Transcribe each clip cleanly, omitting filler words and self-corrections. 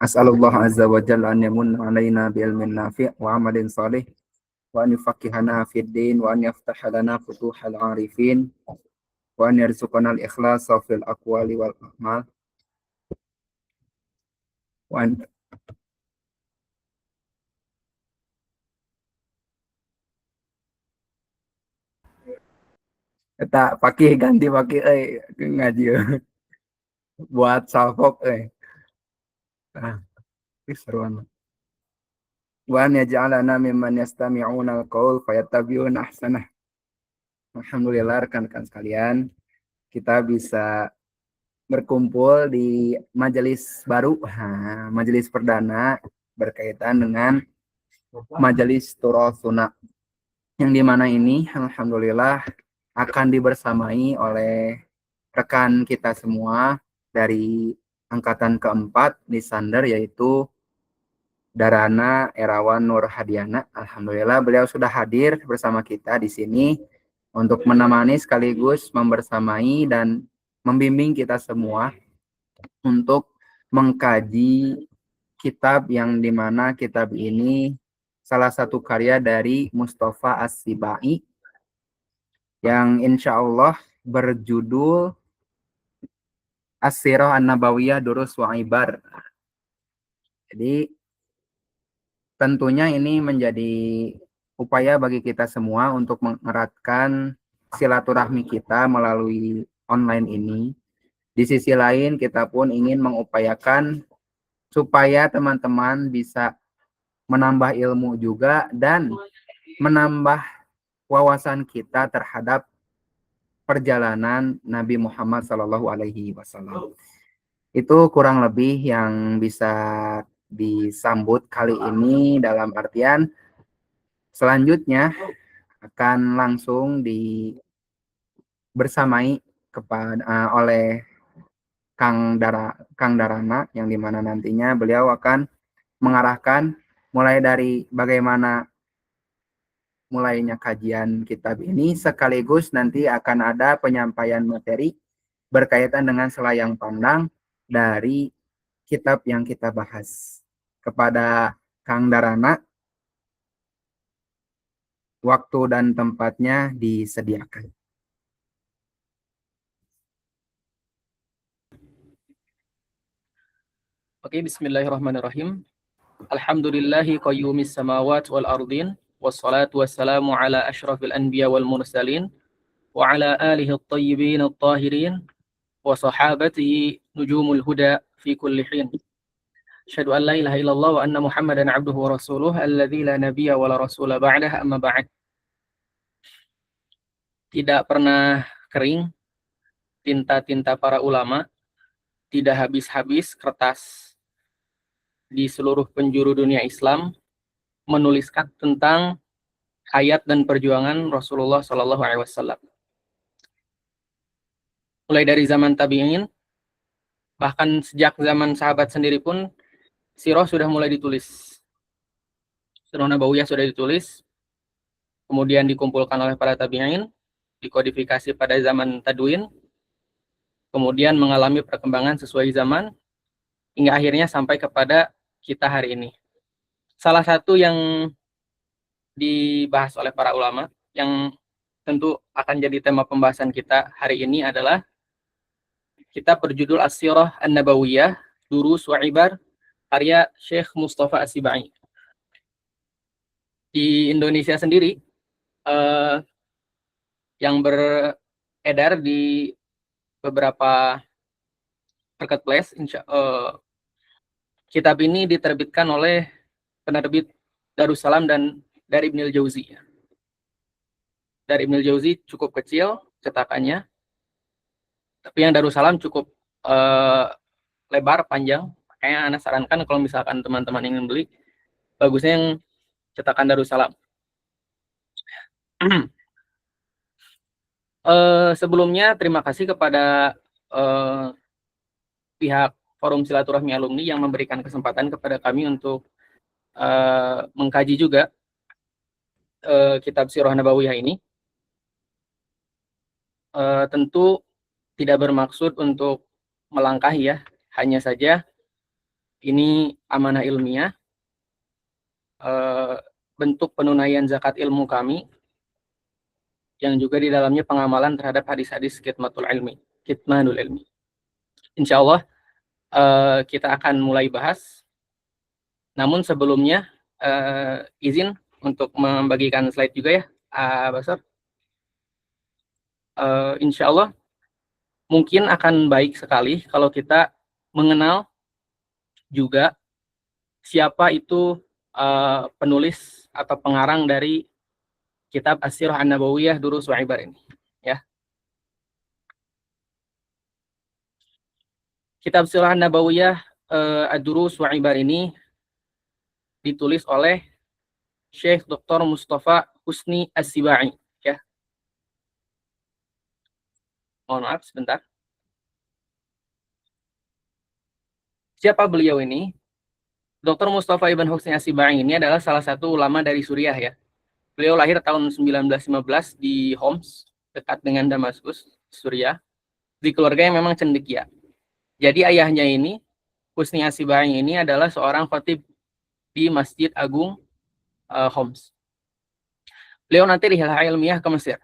As'alullah azza wa jalla an yamunna alaina bi ilmin nafi' wa amalin salih wa an yufaqqihana fid din wa an yaftaha lana futuhal arifin wa an yarzuqana al-ikhlasa fil aqwali wal a'mal wa an tak pakai ganti pakai ngaji buat salfok ah seruan wa an yaj'alana mimman yastami'una al-qaul fayattabi'una ahsanah. Alhamdulillah rekan-rekan sekalian, kita bisa berkumpul di majelis baru, majelis perdana berkaitan dengan majelis Turathuna, yang dimana ini alhamdulillah akan dibersamai oleh rekan kita semua dari angkatan keempat di Sander, yaitu Darana Erawan Nur Hadiana. Alhamdulillah beliau sudah hadir bersama kita di sini untuk menemani sekaligus membersamai dan membimbing kita semua untuk mengkaji kitab yang dimana kitab ini salah satu karya dari Mustafa As-Sibai yang insya Allah berjudul As-Sirah An-Nabawiyah Durus wa Ibar. Jadi tentunya ini menjadi upaya bagi kita semua untuk mengeratkan silaturahmi kita melalui online ini. Di sisi lain kita pun ingin mengupayakan supaya teman-teman bisa menambah ilmu juga dan menambah wawasan kita terhadap perjalanan Nabi Muhammad SAW. Itu kurang lebih yang bisa disambut kali ini, dalam artian selanjutnya akan langsung bersamai kepada oleh Kang Darana, yang dimana nantinya beliau akan mengarahkan mulai dari bagaimana mulainya kajian kitab ini, sekaligus nanti akan ada penyampaian materi berkaitan dengan selayang pandang dari kitab yang kita bahas. Kepada Kang Darana, waktu dan tempatnya disediakan. Oke, bismillahirrahmanirrahim. Alhamdulillahi qayyumis samawat wal ardin, wassalatu wassalamu ala ashrafil anbiya wal mursalin, wa ala alihi at-tayyibin at-tahirin, wa sahabatihi nujumul huda fi kulli hin. Asyhadu an la ilaha illallah wa anna Muhammadan abduhu wa rasuluh alladzi la nabiyya wa la rasula ba'dah, amma ba'd. Tidak pernah kering tinta-tinta para ulama, tidak habis-habis kertas di seluruh penjuru dunia Islam menuliskan tentang hayat dan perjuangan Rasulullah Shallallahu Alaihi Wasallam. Mulai dari zaman tabi'in, bahkan sejak zaman sahabat sendiri pun, sirah sudah mulai ditulis. Sirah Nabawiyah sudah ditulis, kemudian dikumpulkan oleh para tabi'in, dikodifikasi pada zaman Tadwin, kemudian mengalami perkembangan sesuai zaman, hingga akhirnya sampai kepada kita hari ini. Salah satu yang dibahas oleh para ulama, yang tentu akan jadi tema pembahasan kita hari ini adalah kitab berjudul As-Sirah An-Nabawiyah Durus wa Ibar, karya Syekh Mustafa As-Sibai. Di Indonesia sendiri, yang beredar di beberapa marketplace, kitab ini diterbitkan oleh penerbit Darussalam dan dari Ibnul Jauzi. Dari Ibnul Jauzi cukup kecil cetakannya, tapi yang Darussalam cukup lebar, panjang. Makanya Anda sarankan kalau misalkan teman-teman ingin beli, bagusnya yang cetakan Darussalam. Sebelumnya terima kasih kepada pihak Forum Silaturahmi Alumni yang memberikan kesempatan kepada kami untuk mengkaji juga kitab Sirah Nabawiyah ini. Tentu tidak bermaksud untuk melangkahi ya, hanya saja Ini amanah ilmiah, bentuk penunaian zakat ilmu kami, yang juga di dalamnya pengamalan terhadap hadis-hadis kitmanul ilmi. Insya Allah kita akan mulai bahas. Namun sebelumnya izin untuk membagikan slide juga ya, Basar. Insya Allah mungkin akan baik sekali kalau kita mengenal juga siapa itu penulis atau pengarang dari kitab As-Sirah An-Nabawiyah Durus wa Ibar ini. Ya. Kitab Sirah An-Nabawiyah Ad-Durus wa Ibar ini ditulis oleh Syekh Dr. Mustafa Husni As-Sibai. Ya. Mohon maaf sebentar. Siapa beliau ini? Dr. Mustafa Ibn Husni As-Sibai ini adalah salah satu ulama dari Suriah ya. Beliau lahir tahun 1915 di Homs, dekat dengan Damaskus, Suriah, di keluarga yang memang cendekia. Jadi ayahnya ini, Husni As-Sibai ini adalah seorang khatib di Masjid Agung Homs. Beliau nanti rihlah ilmiah ke Mesir.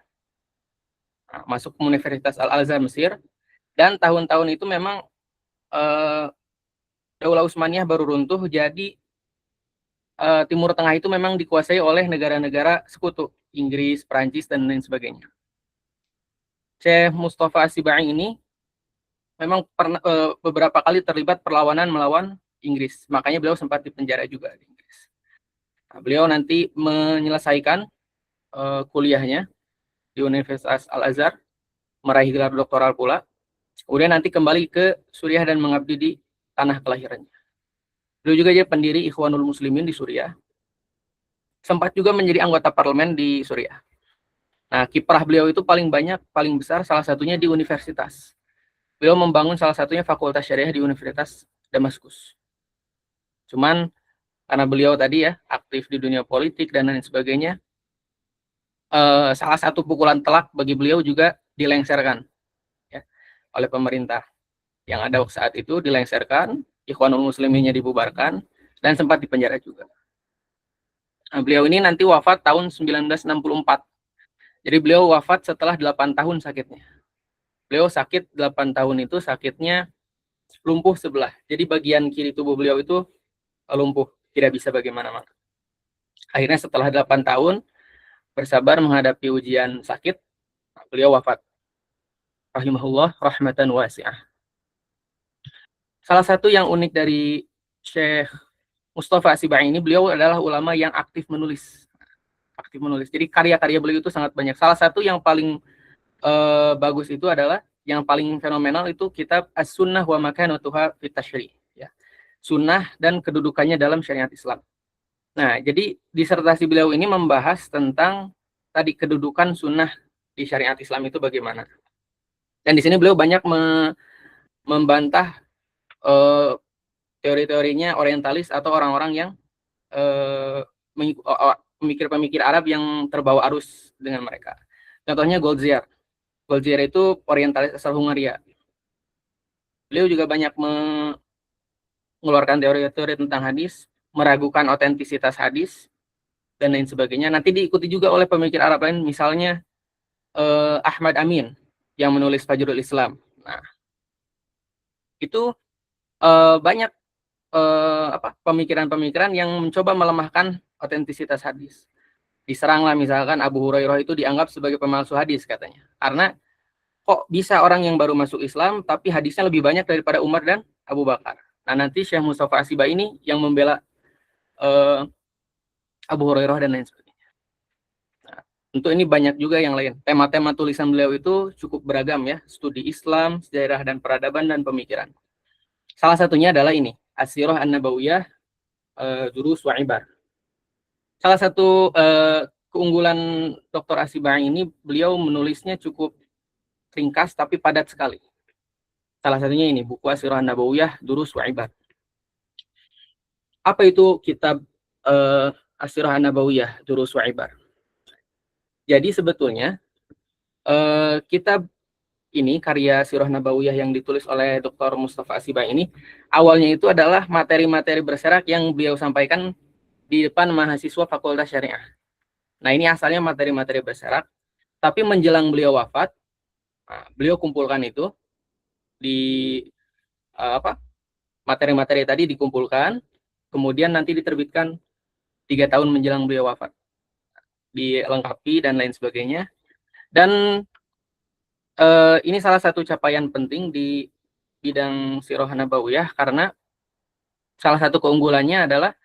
Nah, masuk ke Universitas Al-Azhar Mesir, dan tahun-tahun itu memang Daulah Utsmaniyah baru runtuh, jadi Timur Tengah itu memang dikuasai oleh negara-negara sekutu, Inggris, Prancis, dan lain sebagainya. Syekh Mustafa As-Sibai ini memang pernah beberapa kali terlibat perlawanan melawan Inggris, makanya beliau sempat dipenjara juga di Inggris. Nah, beliau nanti menyelesaikan kuliahnya di Universitas Al-Azhar, meraih gelar doktoral pula, kemudian nanti kembali ke Suriah dan mengabdi di tanah kelahirannya. Beliau juga jadi pendiri Ikhwanul Muslimin di Suriah, sempat juga menjadi anggota parlemen di Suriah. Nah, kiprah beliau itu paling banyak, paling besar, salah satunya di universitas. Beliau membangun salah satunya fakultas syariah di Universitas Damaskus. Cuman karena beliau tadi ya aktif di dunia politik dan lain sebagainya, salah satu pukulan telak bagi beliau juga dilengserkan ya, oleh pemerintah yang ada saat itu, dilengserkan, Ikhwanul Musliminnya dibubarkan, dan sempat dipenjara juga. Nah, beliau ini nanti wafat tahun 1964. Jadi beliau wafat setelah 8 tahun sakitnya. Beliau sakit 8 tahun itu, sakitnya lumpuh sebelah. Jadi bagian kiri tubuh beliau itu lumpuh, tidak bisa bagaimana-mana. Akhirnya setelah 8 tahun bersabar menghadapi ujian sakit, beliau wafat. Rahimahullah rahmatan wasi'ah. Salah satu yang unik dari Syekh Mustafa As-Sibai ini, beliau adalah ulama yang aktif menulis. Aktif menulis. Jadi karya-karya beliau itu sangat banyak. Salah satu yang paling bagus itu adalah, yang paling fenomenal itu kitab As-Sunnah wa Makanatuha fit Tasyri', ya. Sunnah dan kedudukannya dalam syariat Islam. Nah, jadi disertasi beliau ini membahas tentang tadi kedudukan sunnah di syariat Islam itu bagaimana. Dan di sini beliau banyak membantah teori-teorinya orientalis atau orang-orang yang pemikir-pemikir Arab yang terbawa arus dengan mereka. Contohnya Goldziar. Goldziar itu orientalis asal Hungaria. Beliau juga banyak mengeluarkan teori-teori tentang hadis, meragukan otentisitas hadis, dan lain sebagainya. Nanti diikuti juga oleh pemikir Arab lain, misalnya Ahmad Amin yang menulis Fajrul Islam. Nah, itu banyak pemikiran-pemikiran yang mencoba melemahkan otentisitas hadis. Diseranglah misalkan Abu Hurairah itu dianggap sebagai pemalsu hadis katanya. Karena kok bisa orang yang baru masuk Islam tapi hadisnya lebih banyak daripada Umar dan Abu Bakar. Nah, nanti Syekh Mustafa As-Sibai ini yang membela Abu Hurairah dan lain sebagainya. Nah, tentu ini banyak juga yang lain. Tema-tema tulisan beliau itu cukup beragam ya. Studi Islam, sejarah dan peradaban dan pemikiran. Salah satunya adalah ini, As-Sirah An-Nabawiyah Durus wa Ibar. Salah satu keunggulan Dr. As-Sibai ini, beliau menulisnya cukup ringkas tapi padat sekali. Salah satunya ini, buku As-Sirah An-Nabawiyah Durus wa Ibar. Apa itu kitab As-Sirah An-Nabawiyah Durus wa Ibar? Jadi sebetulnya kitab ini, karya Sirah Nabawiyah yang ditulis oleh Dr. Mustafa Asibai ini, awalnya itu adalah materi-materi berserak yang beliau sampaikan di depan mahasiswa Fakultas Syariah. Nah, ini asalnya materi-materi berserak, tapi menjelang beliau wafat, beliau kumpulkan itu di materi-materi tadi dikumpulkan, kemudian nanti diterbitkan 3 tahun menjelang beliau wafat, dilengkapi dan lain sebagainya. Dan ini salah satu capaian penting di bidang Sirah Nabawiyah, karena salah satu keunggulannya adalah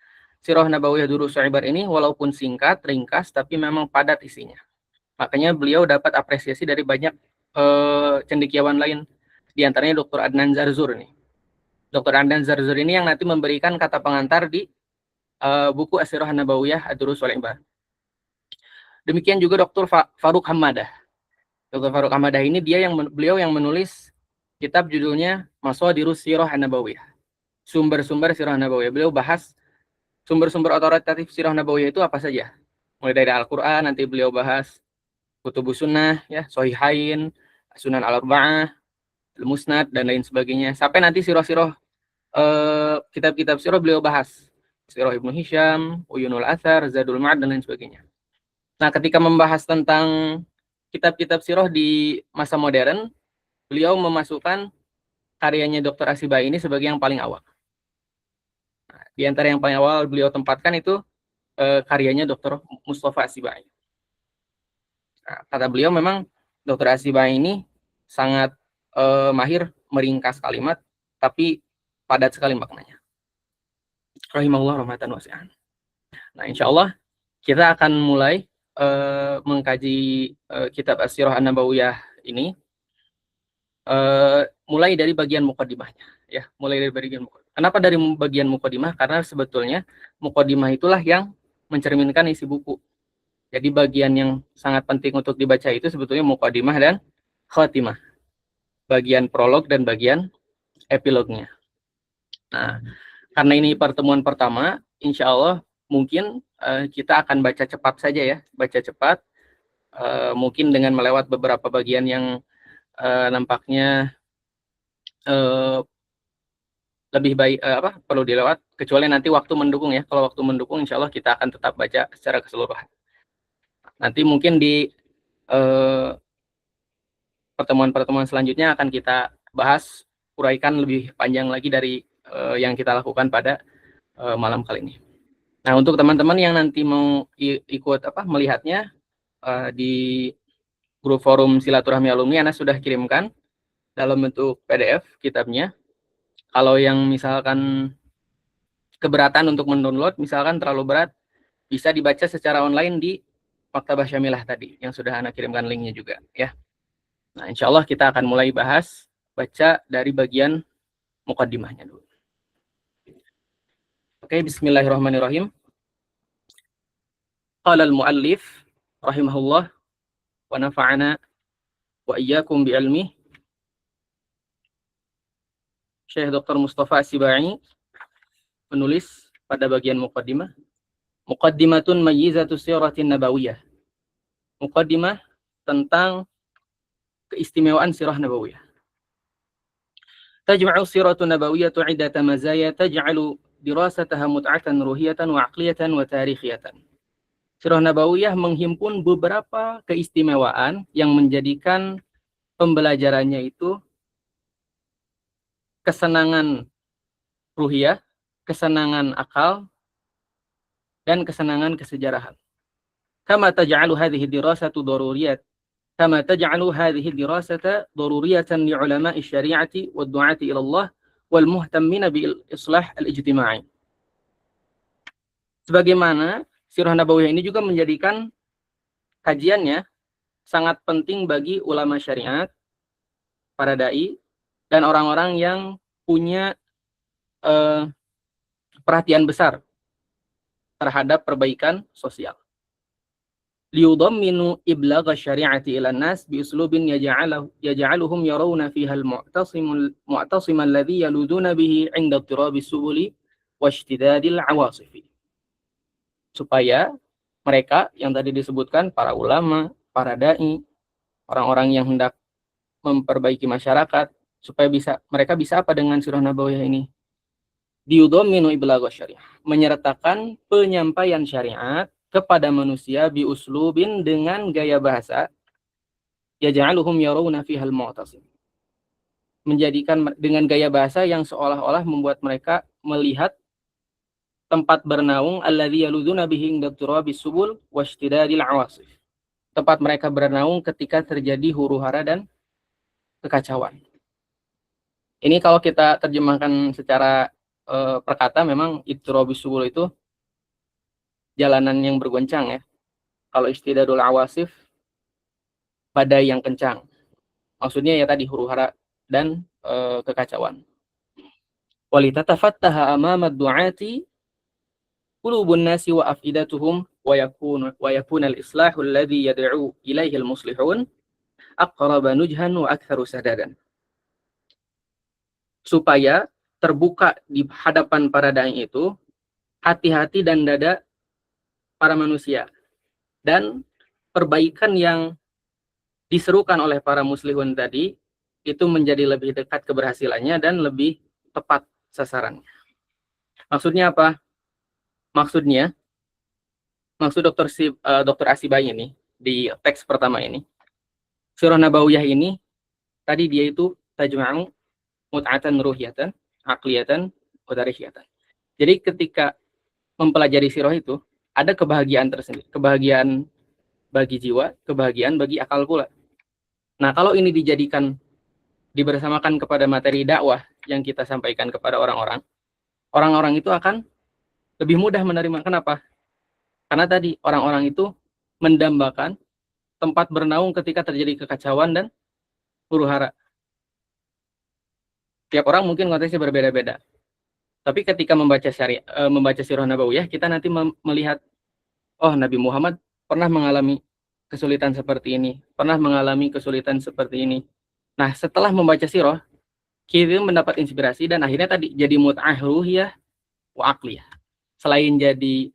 Sirah Nabawiyah Durus Ibar ini walaupun singkat, ringkas, tapi memang padat isinya. Makanya beliau dapat apresiasi dari banyak cendekiawan lain, di antaranya Dr. Adnan Zarzur nih. Dr. Adnan Zarzur ini yang nanti memberikan kata pengantar di buku As-Sirah Nabawiyah Ad-Durus wal Ibar. Demikian juga Dr. Faruk Hamadah. Dr. Faruk Hamadah ini beliau yang menulis kitab judulnya Mashadirus Sirah Nabawiyah. Sumber-sumber Sirah Nabawiyah. Beliau bahas sumber-sumber otoritatif Sirah Nabawiyah itu apa saja. Mulai dari Al-Qur'an, nanti beliau bahas Kutubus Sunnah, ya, Shahihain, Sunan Al-Arba'ah, Al-Musnad, dan lain sebagainya. Sampai nanti sirah-sirah, kitab-kitab sirah beliau bahas. Sirah Ibnu Hisham, Uyunul Athar, Zadul Ma'ad, dan lain sebagainya. Nah, ketika membahas tentang kitab-kitab sirah di masa modern, beliau memasukkan karyanya Dr. Asibai ini sebagai yang paling awal. Nah, di antara yang paling awal beliau tempatkan itu karyanya Dr. Mustafa Asibai. Nah, kata beliau memang Dr. Asibai ini sangat mahir meringkas kalimat, tapi padat sekali maknanya. Rahimahullah rahmatan wasi'an. Nah, insya Allah kita akan mulai mengkaji kitab As-Sirah An-Nabawiyah ini, mulai dari bagian muqaddimahnya, ya, mulai dari bagian muqaddimah. Kenapa dari bagian muqaddimah? Karena sebetulnya muqaddimah itulah yang mencerminkan isi buku. Jadi bagian yang sangat penting untuk dibaca itu sebetulnya muqaddimah dan khatimah. Bagian prolog dan bagian epilognya. Nah, karena ini pertemuan pertama, insya Allah mungkin kita akan baca cepat saja ya, baca cepat, mungkin dengan melewat beberapa bagian yang nampaknya lebih baik perlu dilewat, kecuali nanti waktu mendukung ya. Kalau waktu mendukung, insya Allah kita akan tetap baca secara keseluruhan. Nanti mungkin di pertemuan-pertemuan selanjutnya akan kita bahas, uraikan lebih panjang lagi dari yang kita lakukan pada malam kali ini. Nah, untuk teman-teman yang nanti mau ikut melihatnya di grup forum silaturahmi alumni, Ana sudah kirimkan dalam bentuk PDF kitabnya. Kalau yang misalkan keberatan untuk mendownload, misalkan terlalu berat, bisa dibaca secara online di Maktabah Syamilah tadi, yang sudah Ana kirimkan linknya juga, ya. Nah, insya Allah kita akan mulai bahas, baca dari bagian muqaddimahnya dulu. Oke, bismillahirrahmanirrahim. Qala al-muallif rahimahullah wa nafa'ana wa iyyakum bi ilmi. Syekh Dr. Mustafa Asibai menulis pada bagian muqaddimah, Muqaddimatun mayyizatus siratin nabawiyah. Muqaddimah tentang keistimewaan sirah nabawiyah. Tajma'u siratu nabawiyatu 'iddata mazaya taj'alu dirasataha mut'atan ruhiyatan wa 'aqliyatan wa tarikhiyatan. Sirah nabawiyah menghimpun beberapa keistimewaan yang menjadikan pembelajarannya itu kesenangan ruhiyah, kesenangan akal, dan kesenangan kesejarahan. Kama taj'alu hadhihi dirasatu daruriyat. Kama taj'alu hadhihi dirasata daruriyatan li'ulama'i syari'ati wad du'ati ila Allah wal muhtammina bil islah al-ijtima'i. Sebagaimana Sirah Nabawiyah ini juga menjadikan kajiannya sangat penting bagi ulama syariat, para dai, dan orang-orang yang punya perhatian besar terhadap perbaikan sosial. Liyudamminu iblagha syari'ati ila nas bi uslubin yaj'aluhum yarawna fiha al-mu'tasim alladhi yaluduna bihi 'inda ittirabi subuli wa ishtidadil 'awasifi. Supaya mereka yang tadi disebutkan, para ulama, para dai, orang-orang yang hendak memperbaiki masyarakat supaya mereka bisa apa dengan sirah nabawiyah ini? Diudhamminu iblagha syariah, menyertakan penyampaian syariat kepada manusia bi uslubin dengan gaya bahasa yaj'aluhum yarawna fihal mu'tasim, menjadikan dengan gaya bahasa yang seolah-olah membuat mereka melihat tempat bernaung alladzi yaluduna bihi inda turabis subul washtidadil awasif, tempat mereka bernaung ketika terjadi huru-hara dan kekacauan. Ini kalau kita terjemahkan secara perkata, memang itturabis subul itu jalanan yang bergoncang ya. Kalau istidadul awasif, badai yang kencang. Maksudnya ya tadi huru-hara dan kekacauan. Walitatafattaha amama du'ati qulubun nasi wa afidatuhum wa yakuna al-islahu alladhi yad'u ilaihi al-muslihun aqraba nujhan wa aktsaru sadadan. Supaya terbuka di hadapan para dai itu hati-hati dan dada para manusia, dan perbaikan yang diserukan oleh para muslihun tadi itu menjadi lebih dekat keberhasilannya dan lebih tepat sasarannya. Maksudnya apa? Maksud Dr. Asibai ini di teks pertama ini, surah Nabawiyah ini tadi dia itu tajma'u mut'atan ruhiyatan, aqliyatan, wa tarihiyatan. Jadi ketika mempelajari sirah itu ada kebahagiaan tersendiri, kebahagiaan bagi jiwa, kebahagiaan bagi akal pula. Nah, kalau ini dibersamakan kepada materi dakwah yang kita sampaikan kepada orang-orang itu akan lebih mudah menerima. Kenapa? Karena tadi orang-orang itu mendambakan tempat bernaung ketika terjadi kekacauan dan huru-hara. Tiap orang mungkin konteksnya berbeda-beda. Tapi ketika membaca sirah Nabawiyah, kita nanti melihat, oh, Nabi Muhammad pernah mengalami kesulitan seperti ini, pernah mengalami kesulitan seperti ini. Nah, setelah membaca sirah, kita mendapat inspirasi dan akhirnya tadi jadi mut'ah ruhiyah wa aqliyah. Selain jadi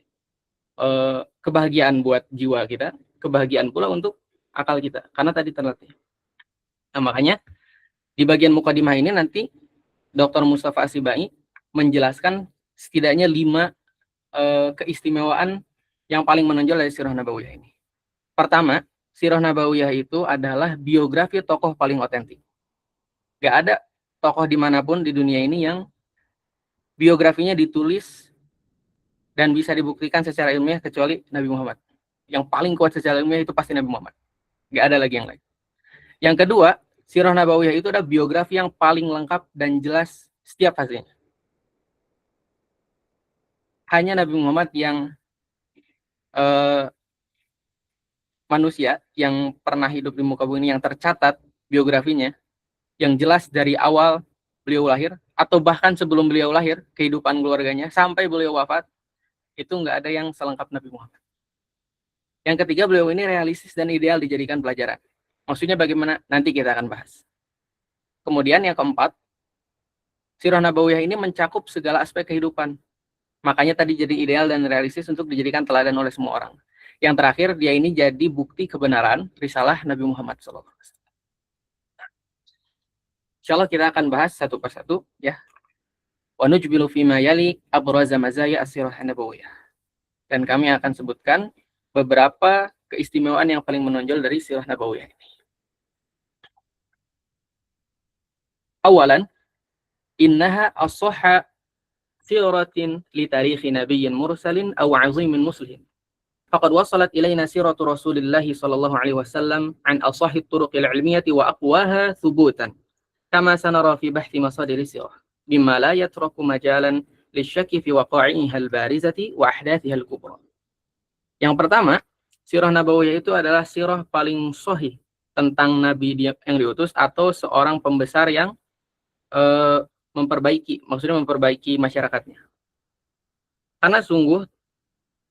kebahagiaan buat jiwa kita, kebahagiaan pula untuk akal kita, karena tadi terlatih. Nah, makanya di bagian mukadimah ini nanti Dr. Mustafa Asibai menjelaskan setidaknya 5 keistimewaan yang paling menonjol dari sirah Nabawiyah ini. Pertama, sirah Nabawiyah itu adalah biografi tokoh paling otentik. Gak ada tokoh dimanapun di dunia ini yang biografinya ditulis dan bisa dibuktikan secara ilmiah kecuali Nabi Muhammad. Yang paling kuat secara ilmiah itu pasti Nabi Muhammad. Gak ada lagi yang lain. Yang kedua, sirah Nabawiyah itu adalah biografi yang paling lengkap dan jelas setiap fasenya. Hanya Nabi Muhammad yang manusia yang pernah hidup di muka bumi ini yang tercatat biografinya, yang jelas dari awal beliau lahir, atau bahkan sebelum beliau lahir, kehidupan keluarganya, sampai beliau wafat, itu nggak ada yang selengkap Nabi Muhammad. Yang ketiga, beliau ini realistis dan ideal dijadikan pelajaran. Maksudnya bagaimana? Nanti kita akan bahas. Kemudian yang keempat, sirah Nabawiyah ini mencakup segala aspek kehidupan. Makanya tadi jadi ideal dan realistis untuk dijadikan teladan oleh semua orang. Yang terakhir, dia ini jadi bukti kebenaran risalah Nabi Muhammad SAW. Insyaallah kita akan bahas satu persatu ya. Wa nujbilu fima yali abraza mazaya as-sirah Nabawiyah. Dan kami akan sebutkan beberapa keistimewaan yang paling menonjol dari sirah Nabawiyah ini. Awalan, innaha as-sahha siratin li tarikhi nabiyyin mursalin aw 'azimin muslimin. Faqad wasalat ilaina siratu Rasulillah sallallahu alaihi wasallam an asahhi turuqil ilmiyyati wa aqwaha thubutan. Kama sanara fi bahthi masadir sirah, bimma la yatraku majalan lisyakki fi waqa'iha al-barizati wa ahdathiha al-kubra. Yang pertama, sirah Nabawiyah itu adalah sirah paling sahih tentang Nabi yang diutus atau seorang pembesar yang memperbaiki masyarakatnya. Karena sungguh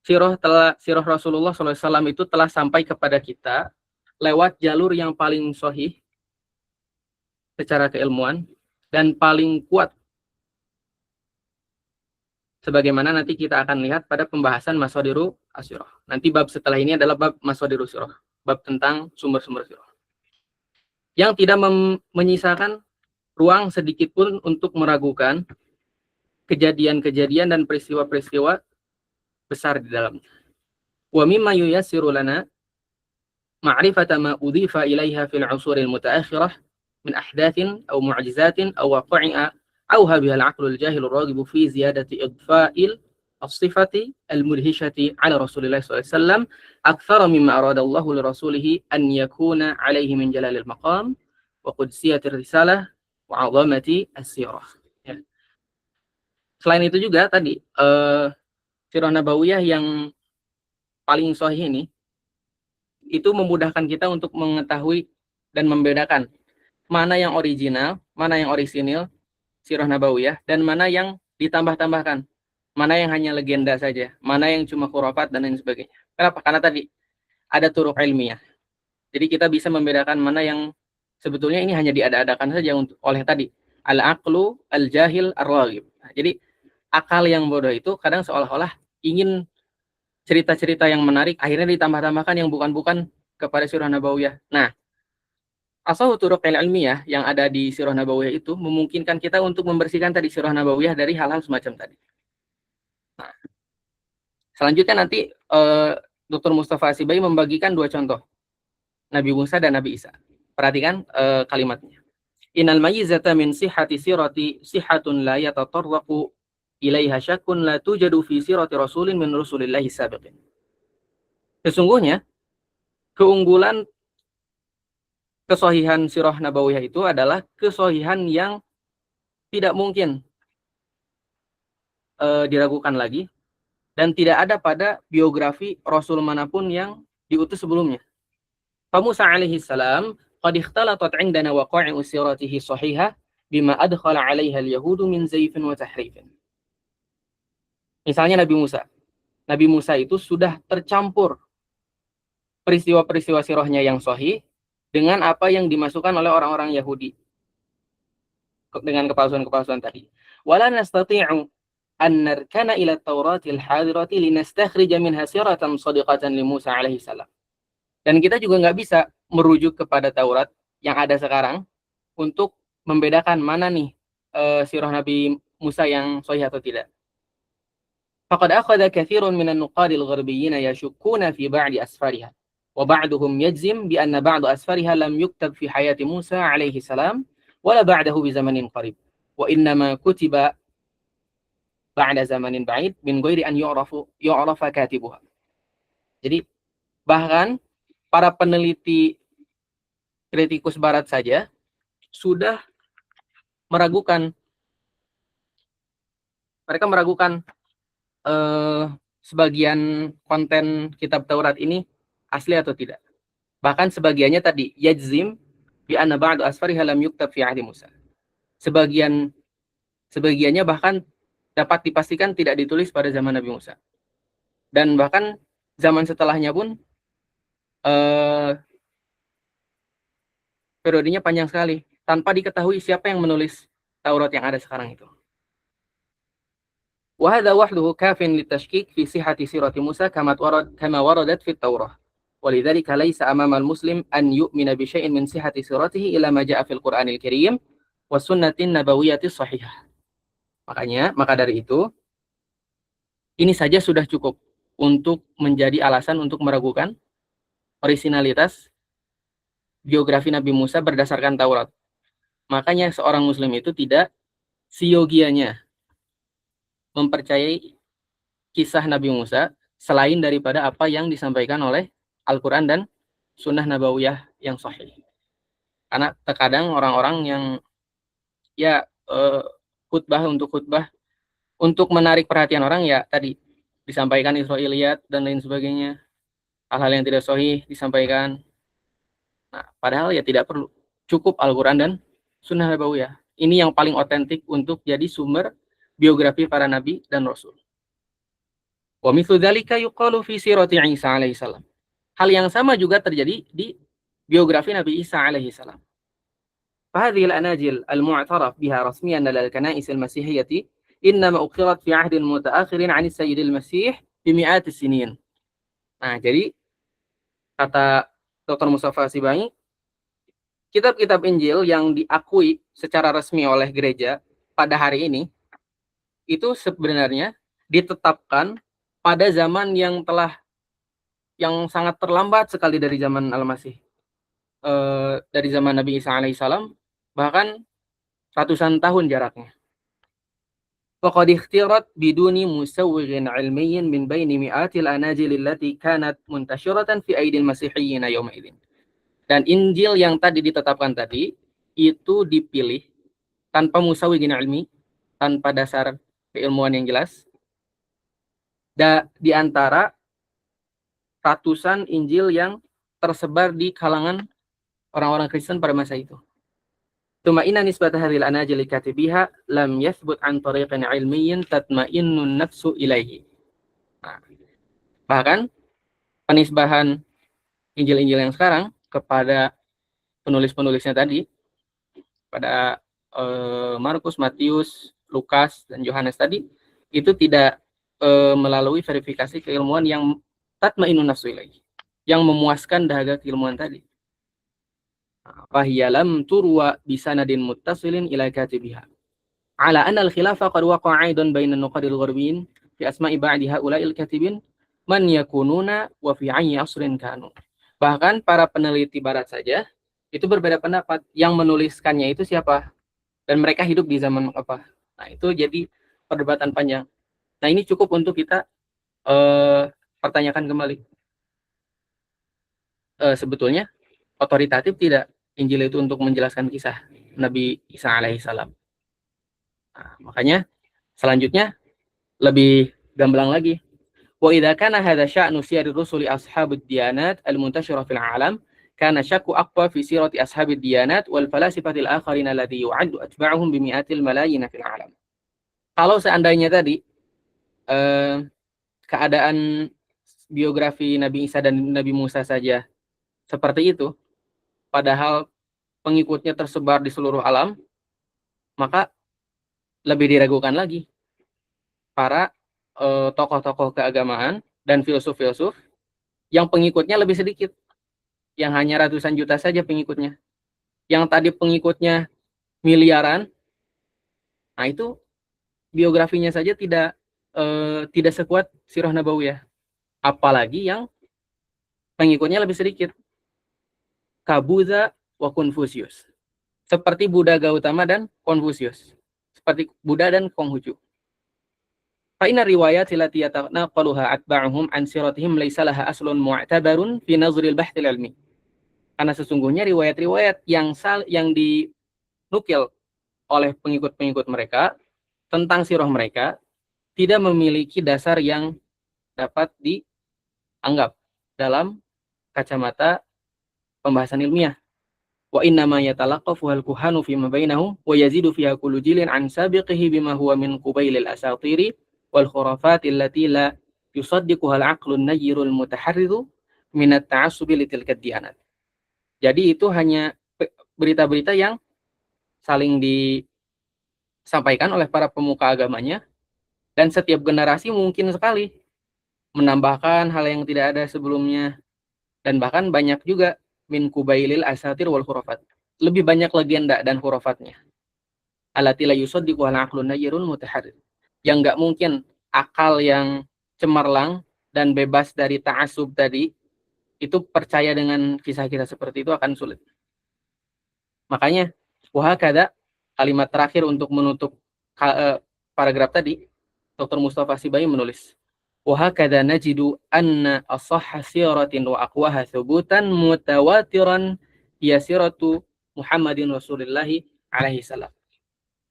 sirah Rasulullah SAW itu telah sampai kepada kita lewat jalur yang paling sahih secara keilmuan dan paling kuat. Sebagaimana nanti kita akan lihat pada pembahasan Masadiru As-Sirah. Nanti bab setelah ini adalah bab Masadiru Sirah, bab tentang sumber-sumber sirah. yang tidak menyisakan ruang sedikit pun untuk meragukan kejadian-kejadian dan peristiwa-peristiwa besar di dalamnya. Wa mimma yuyassiru lana ma'rifata ma udhifa ilaiha fil 'usur al-mutaakhirah min ahdatsin aw mu'jizatin aw waqa'i'a أوها بها العقل الجاهل الراغب في زيادة إضفاء الصفة المدهشة على رسول الله صلى الله عليه وسلم أكثر مما أراد الله لرسوله أن يكون عليه من جلال المقام وقدسية الرسالة وعظمة السيرة. Selain itu juga tadi Sirah Nabawiyah yang paling sahih ini itu memudahkan kita untuk mengetahui dan membedakan mana yang original, mana yang orisinil Sirah Nabawiyah, dan mana yang ditambah-tambahkan, mana yang hanya legenda saja, mana yang cuma khurafat dan lain sebagainya. Kenapa? Karena tadi ada turuq ilmiah. Jadi kita bisa membedakan mana yang sebetulnya ini hanya diada-adakan saja oleh tadi al-aqlu al-jahil ar-raghib. Nah, jadi akal yang bodoh itu kadang seolah-olah ingin cerita-cerita yang menarik akhirnya ditambah-tambahkan yang bukan-bukan kepada Sirah Nabawiyah. Nah, asal turuq ilmiah yang ada di Sirah Nabawiyah itu memungkinkan kita untuk membersihkan tadi Sirah Nabawiyah dari hal-hal semacam tadi. Nah, selanjutnya nanti Dr. Mustafa Asibai membagikan dua contoh, Nabi Musa dan Nabi Isa. Perhatikan kalimatnya. Innal mayyizata min sihhati sirati sihhatun la yatatarraqu ilaiha syakkun la tujadu fi sirati rasulin min rusulillahi sabiqin. Sesungguhnya keunggulan kesohihan Sirah Nabawiyah itu adalah kesohihan yang tidak mungkin diragukan lagi dan tidak ada pada biografi Rasul manapun yang diutus sebelumnya. Fa Musa alaihi salam qad ikhtalatat 'indana waqa'i'u siratihi sahihah bima adkhala 'alaiha al-yahudu min zayfin wa tahrifin. Misalnya Nabi Musa. Nabi Musa itu sudah tercampur peristiwa-peristiwa sirahnya yang sahih dengan apa yang dimasukkan oleh orang-orang Yahudi dengan kepalsuan-kepalsuan tadi. Wala nastati'u an narkana ila at-tauratil hadirati linastakhrija minha siratan shadiqatan li Musa alaihi salam. Dan kita juga nggak bisa merujuk kepada Taurat yang ada sekarang untuk membedakan mana nih sirah Nabi Musa yang sahih atau tidak. Faqad akhadha katsirun minan nuqadil gharbiyyin yashukkuna fi ba'di asfariha. وبعضهم يجزم بأن بعض أسفارها لم يكتب في حياة موسى عليه السلام ولا بعده بزمن قريب وإنما كتب بعد زمن بعيد من غير أن يعرف كاتبها. Jadi bahkan para peneliti kritikus barat saja sudah meragukan, mereka meragukan sebagian konten kitab Taurat ini asli atau tidak. Bahkan sebagiannya tadi yajzim bi anna ba'du asfariha lam yuktab fi ahdi Musa. Sebagiannya bahkan dapat dipastikan tidak ditulis pada zaman Nabi Musa. Dan bahkan zaman setelahnya pun periodenya panjang sekali tanpa diketahui siapa yang menulis Taurat yang ada sekarang itu. Wa hadha wahduhu kafin litashkik fi sihhati sirati Musa kama waradat fi Taurah. ولذلك ليس أمام المسلم أن يؤمن بشيء من صحة سيرته إلى ما جاء في القرآن الكريم والسنة النبوية الصحيحة. Maka dari itu ini saja sudah cukup untuk menjadi alasan untuk meragukan orisinalitas biografi Nabi Musa berdasarkan Taurat. Makanya seorang muslim itu tidak siogianya mempercayai kisah Nabi Musa selain daripada apa yang disampaikan oleh Al-Quran dan Sunnah Nabawiyah yang sahih. Karena terkadang orang-orang yang khutbah untuk menarik perhatian orang ya tadi disampaikan Israiliyat dan lain sebagainya, hal-hal yang tidak sahih disampaikan. Nah, padahal ya tidak perlu, cukup Al-Quran dan Sunnah Nabawiyah. Ini yang paling otentik untuk jadi sumber biografi para nabi dan rasul. Wa mithlu dzalika yuqalu fi sirati Isa alaihi salam. Hal yang sama juga terjadi di biografi Nabi Isa alaihi salam. فهذه الأناجيل المعترف بها رسميا لدى الكنائس المسيحية إنما أقرت في عهد متأخر عن السيد المسيح بمئات السنين. Nah, jadi kata Dr. Mustafa Asibai, kitab-kitab Injil yang diakui secara resmi oleh gereja pada hari ini itu sebenarnya ditetapkan pada zaman yang sangat terlambat sekali dari zaman Al-Masih. Dari zaman Nabi Isa alaihissalam, bahkan ratusan tahun jaraknya. Faqad ikhtirat biduni musawwighin ilmiyyin min baini mi'atil anajil allati kanat muntashiratan fi aidil masihiyyin yawma idzin. Dan Injil yang tadi ditetapkan tadi itu dipilih tanpa musawwighin ilmi, tanpa dasar keilmuan yang jelas. Di antara ratusan Injil yang tersebar di kalangan orang-orang Kristen pada masa itu. Tuma inna nisbat hadhil anajil katibiha lam yathbut an tariqin ilmiyyin tatma'innun nafsu ilaihi. Nah, bahkan penisbahan Injil-Injil yang sekarang kepada penulis-penulisnya tadi, pada Markus, Matius, Lukas, dan Yohanes tadi, itu tidak melalui verifikasi keilmuan yang tatma'innun nafsu ilaihi, yang memuaskan dahaga keilmuan tadi. Fahiya lam turwa bisanadin muttasilin ila katibiha. Ala anna al-khilafa qad waqa'a aidan baina an-nuqadil gharbiyyin fi asma'i ba'di haula'il katibin man yakununa wa fi ayyi asrin kanu. Bahkan para peneliti barat saja itu berbeda pendapat yang menuliskannya itu siapa dan mereka hidup di zaman apa. Nah, itu jadi perdebatan panjang. Nah, ini cukup untuk kita pertanyakan kembali. Sebetulnya otoritatif tidak Injil itu untuk menjelaskan kisah Nabi Isa alaihissalam. Nah, makanya selanjutnya lebih gamblang lagi. Wa idza kana hadza sya'nu siyari rusuli ashabud diyanat al-muntashira fil 'alam kana syakku aqwa fi sirati ashabid diyanat wal falasifatil akharin alladhi yu'addu atba'uhum bi mi'atil malayin fil 'alam. Kalau seandainya tadi keadaan biografi Nabi Isa dan Nabi Musa saja seperti itu, padahal pengikutnya tersebar di seluruh alam, maka lebih diragukan lagi para tokoh-tokoh keagamaan dan filsuf-filsuf yang pengikutnya lebih sedikit, yang hanya ratusan juta saja pengikutnya, yang tadi pengikutnya miliaran. Nah, itu biografinya saja tidak sekuat Sirah Nabawiyah, apalagi yang pengikutnya lebih sedikit. Kabuza wa Konfusius, seperti Buddha Gautama dan Konfusius, seperti Buddha dan Konghucu. Fa inna riwayat allati yatanaqaluha atba'uhum an siratihim laysa laha aslun mu'tabarun fi nazril bahthil ilmi. Karena sesungguhnya riwayat-riwayat yang dinukil oleh pengikut-pengikut mereka tentang sirah mereka tidak memiliki dasar yang dapat dianggap dalam kacamata pembahasan ilmiah. Wa inna ma yatalaqafu al-kuhanu fi ma bainahum wa yazidu fiha kullu jilin an sabiqihi bima huwa min qubailil asatiri wal khurafati allati la yusaddiquha al-aqlu an-najjiru al-mutaharridu min at-ta'assubi li tilka ad-diyanat. Jadi itu hanya berita-berita yang saling disampaikan oleh para pemuka agamanya, dan setiap generasi mungkin sekali menambahkan hal yang tidak ada sebelumnya, dan bahkan banyak juga min kubailil asatir wal khurafat, lebih banyak legenda dan khurafatnya. Allati la yusaddiqu al-aqlun najirul mutaharrir, yang enggak mungkin akal yang cemerlang dan bebas dari ta'assub tadi itu percaya dengan kisah-kisah seperti itu akan sulit. Makanya wahakada, kalimat terakhir untuk menutup paragraf tadi, Dr. Mustafa Sibai menulis, wahakada najidu anna as-sahha siratin wa aqwaha thubutan mutawatiran hiya siratu Muhammadin Rasulillahi alaihi salam.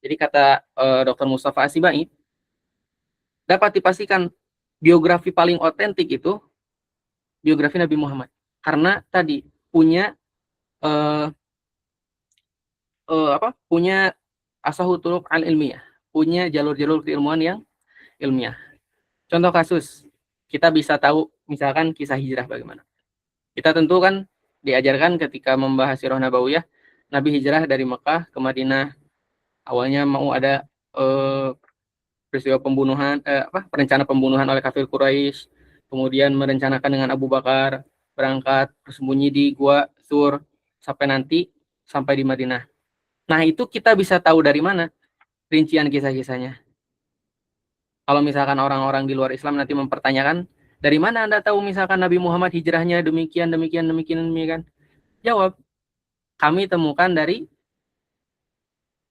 Jadi kata Dr. Mustafa Sibai, dapat dipastikan biografi paling otentik itu biografi Nabi Muhammad, karena tadi punya punya asahu turuq al-ilmiyah, punya jalur-jalur keilmuan yang ilmiah. Contoh kasus, kita bisa tahu misalkan kisah hijrah bagaimana. Kita tentu kan diajarkan ketika membahas sirah nabawiyah, Nabi hijrah dari Mekah ke Madinah. Awalnya mau ada peristiwa pembunuhan, rencana pembunuhan oleh kafir Quraisy, kemudian merencanakan dengan Abu Bakar berangkat bersembunyi di gua Sur sampai nanti sampai di Madinah. Nah, itu kita bisa tahu dari mana rincian kisah-kisahnya. Kalau misalkan orang-orang di luar Islam nanti mempertanyakan, dari mana Anda tahu misalkan Nabi Muhammad hijrahnya demikian, demikian, demikian, demikian? Jawab, kami temukan dari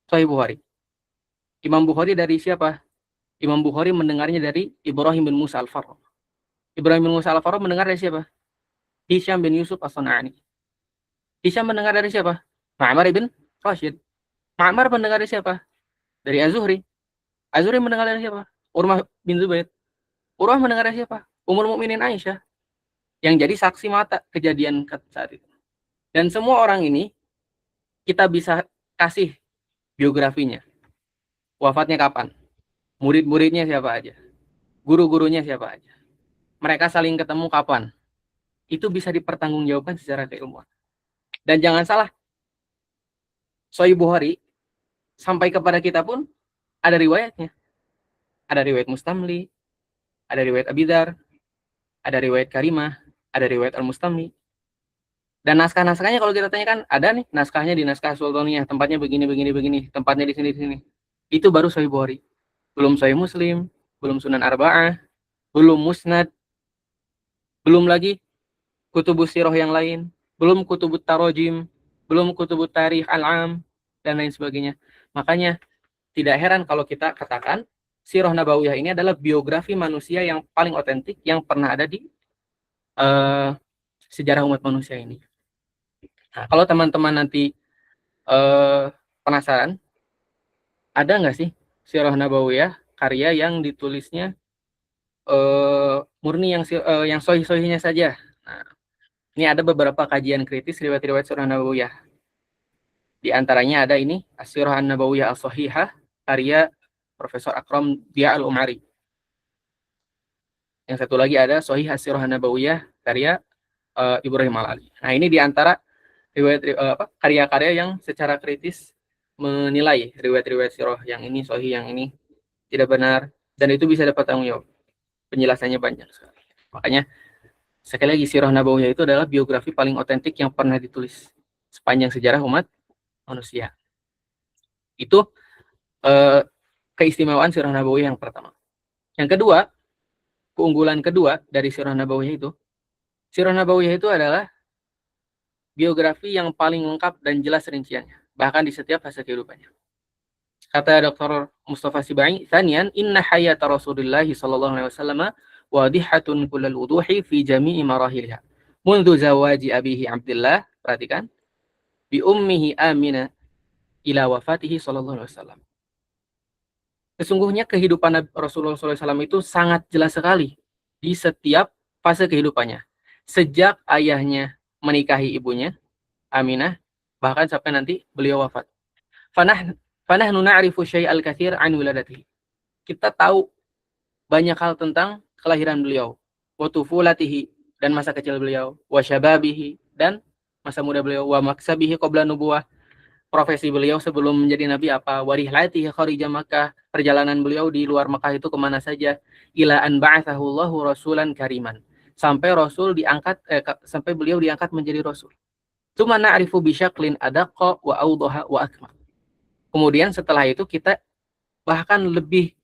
Sahih Bukhari. Imam Bukhari dari siapa? Imam Bukhari mendengarnya dari Ibrahim bin Musa Al-Farra. Ibrahim bin Musa Al-Farra mendengar dari siapa? Hisham bin Yusuf As-San'ani. Hisham mendengar dari siapa? Ma'mar bin Rashid. Ma'mar mendengar dari siapa? Dari Az-Zuhri. Az-Zuhri mendengar dari siapa? Urwah bin Zubair. Urwah mendengar dari siapa? Ummul Mukminin Aisyah, yang jadi saksi mata kejadian saat itu. Dan semua orang ini kita bisa kasih biografinya. Wafatnya kapan? Murid-muridnya siapa aja? Guru-gurunya siapa aja? Mereka saling ketemu kapan? Itu bisa dipertanggungjawabkan secara keilmuan. Dan jangan salah, Sahih Bukhari sampai kepada kita pun ada riwayatnya. Ada riwayat Mustamli, ada riwayat Abidar, ada riwayat Karimah, ada riwayat Al-Mustamli. Dan naskah-naskahnya kalau kita tanyakan, ada nih naskahnya di naskah Sultaniyah, tempatnya begini, begini, begini, tempatnya di sini, di sini. Itu baru Sahih Bukhari. Belum Sahih Muslim, belum Sunan Arba'ah, belum Musnad, belum lagi kutubus sirah yang lain, belum kutubut tarojim, belum kutubut tarikh al-am, dan lain sebagainya. Makanya tidak heran kalau kita katakan Sirah Nabawiyah ini adalah biografi manusia yang paling otentik yang pernah ada di sejarah umat manusia ini. Nah, kalau teman-teman nanti penasaran, ada nggak sih Sirah Nabawiyah karya yang ditulisnya murni yang sahih-sahihnya saja? Nah, ini ada beberapa kajian kritis riwayat-riwayat Sirah Nabawiyah. Di antaranya ada ini As-Sirah An-Nabawiyah As-Sahihah karya Profesor Akram Dia Al-Umari. Yang satu lagi ada Sahih As-Sirah An-Nabawiyah karya Ibrahim Al-Ali. Nah, ini di antara karya-karya yang secara kritis menilai riwayat-riwayat sirah yang ini sahih, yang ini tidak benar, dan itu bisa dapat tanggung jawab. Penjelasannya banyak sekali. Makanya sekali lagi Sirah Nabawiyah itu adalah biografi paling otentik yang pernah ditulis sepanjang sejarah umat manusia. Itu keistimewaan Sirah Nabawiyah yang pertama. Yang kedua, keunggulan kedua dari Sirah Nabawiyah itu, Sirah Nabawiyah itu adalah biografi yang paling lengkap dan jelas rinciannya, bahkan di setiap fase kehidupannya. Kata Dr. Mustafa Sibai, "Tsaniyan, inna hayata Rasulullah sallallahu alaihi wasallam wadihatun kullal wuduhi fi jami'i marahilha. Mundu zawaji abihi Abdullah," perhatikan, "bi ummihi Aminah ila wafatihi sallallahu alaihi wasallam." Sesungguhnya kehidupan Rasulullah SAW itu sangat jelas sekali di setiap fase kehidupannya. Sejak ayahnya menikahi ibunya, Aminah, bahkan sampai nanti beliau wafat. Fanahnu na'rifu syai'al katsir an wiladatihi. Kita tahu banyak hal tentang kelahiran beliau, wa tufulatihi, dan masa kecil beliau, wa syababihi, dan masa muda beliau, wa maksabihi qabla nubuwah, profesi beliau sebelum menjadi nabi apa, warihlatihi kharija Makkah, perjalanan beliau di luar Makkah itu kemana saja, ila an ba'athahu Allahu rasulan kariman, sampai Rasul diangkat sampai beliau diangkat menjadi Rasul. Tsumma na'rifu bi syaklin adaqqa wa awdaha wa akmal. Kemudian setelah itu kita bahkan lebih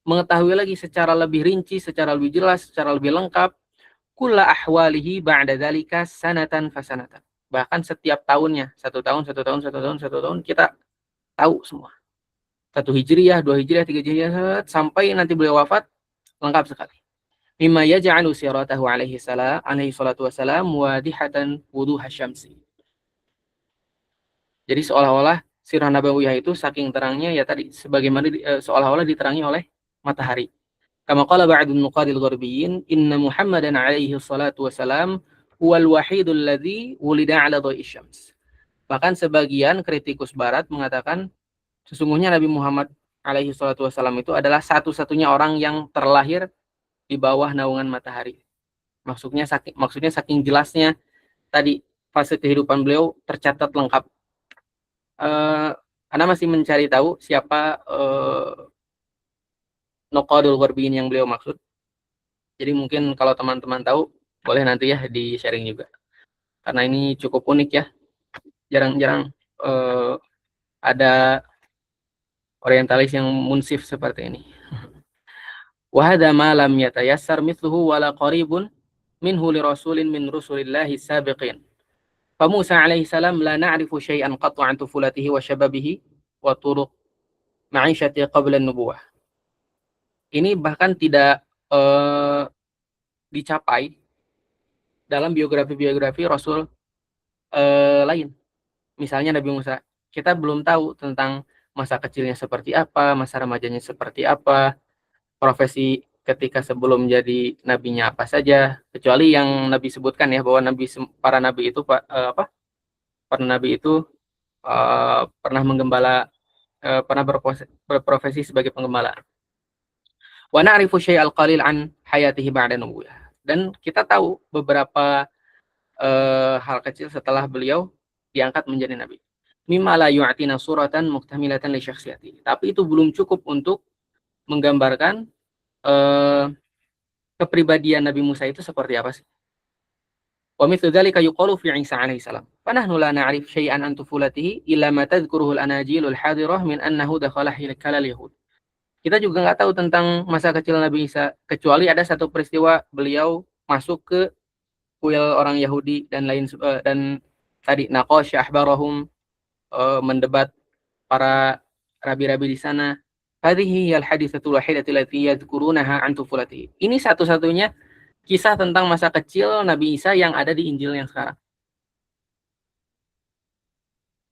mengetahui lagi secara lebih rinci, secara lebih jelas, secara lebih lengkap kulla ahwalihi ba'da dzalika sanatan fasanatan. Bahkan setiap tahunnya, satu tahun, kita tahu semua. 1 Hijriyah, 2 Hijriyah, 3 Hijriyah, sampai nanti beliau wafat, lengkap sekali. Mimma yaj'alu siratahu alaihi salatu wassalam wadihatan wuduha syamsi. Jadi seolah-olah Sirah Nabawiyah itu saking terangnya ya tadi, sebagaimana seolah-olah diterangi oleh matahari. Kama qala ba'dun nuqadil gharbiyyin, inna Muhammadan alaihi salatu wassalam huwal wahidul ladzi wulida ala dha'i syams. Bahkan sebagian kritikus barat mengatakan sesungguhnya Nabi Muhammad alaihi salatu wassalam itu adalah satu-satunya orang yang terlahir di bawah naungan matahari. Maksudnya saking jelasnya tadi fase kehidupan beliau tercatat lengkap. Anda masih mencari tahu siapa Nuqadul Gharbiyyin yang beliau maksud. Jadi mungkin kalau teman-teman tahu, boleh nanti ya di sharing juga. Karena ini cukup unik ya. Jarang-jarang ada orientalis yang munsif seperti ini. Wa hadza ma lam yatayassar mithluhu wala qaribun minhu li rasulin min rusulillahi sabiqin. Fa Musa alaihi salam la na'rifu syai'an qat'u an tufulatihi wa syababihi wa turuq ma'isyati qabla an-nubuwah. Ini bahkan tidak dicapai dalam biografi-biografi Rasul lain. Misalnya Nabi Musa, kita belum tahu tentang masa kecilnya seperti apa, masa remajanya seperti apa, profesi ketika sebelum jadi nabinya apa saja, kecuali yang Nabi sebutkan ya, bahwa para nabi itu para nabi itu pernah menggembala, pernah berprofesi sebagai penggembala. Wa na'rifu syai'al qalil an hayatihi ba'da nubuwwah. Dan kita tahu beberapa hal kecil setelah beliau diangkat menjadi nabi. Mimma la yu'tina suratan muktamilatan li syakhsiyati. Tapi itu belum cukup untuk menggambarkan kepribadian Nabi Musa itu seperti apa sih? Wa mithlu dzalika yuqalu fi Isa alaihi salam. Fa nahnu la na'rif syai'an an tufulatihi illa ma tadhkuruhu al-anajilul hadirah min annahu dakhala hilal yahud. Kita juga nggak tahu tentang masa kecil Nabi Isa, kecuali ada satu peristiwa beliau masuk ke kuil orang Yahudi dan lain dan tadi naqash ahbarahum, mendebat para rabi-rabi di sana. Hadhihi al-haditsatul wahidatu allati yadhkurunaha an tufulatihi. Ini satu-satunya kisah tentang masa kecil Nabi Isa yang ada di Injil yang sekarang.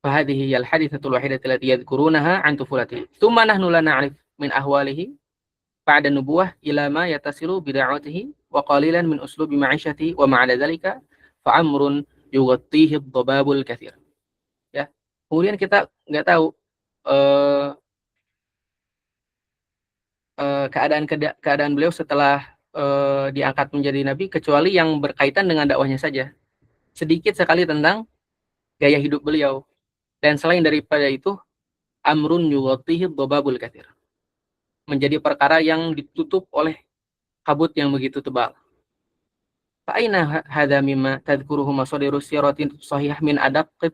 Fahadhihi al-haditsatul wahidatu allati yadhkurunaha an tufulatihi. Tsumma nahnu la na'rif min ahwalihi ba'da nubuwah ila ma yatasilu bida'watihi wa qalilan min uslubi ma'isyatihi wa ma'ala dzalika fa amrun yughattihi ad-dababul katsir. Ya. Kemudian kita nggak tahu keadaan beliau setelah diangkat menjadi nabi, kecuali yang berkaitan dengan dakwahnya saja. Sedikit sekali tentang gaya hidup beliau. Dan selain daripada itu, amrun yughattihi ad-dababul katsir. Menjadi perkara yang ditutup oleh kabut yang begitu tebal. Fa'aina hadza mimma tadhkuruhu masadiru siratin sahihah min adaqqit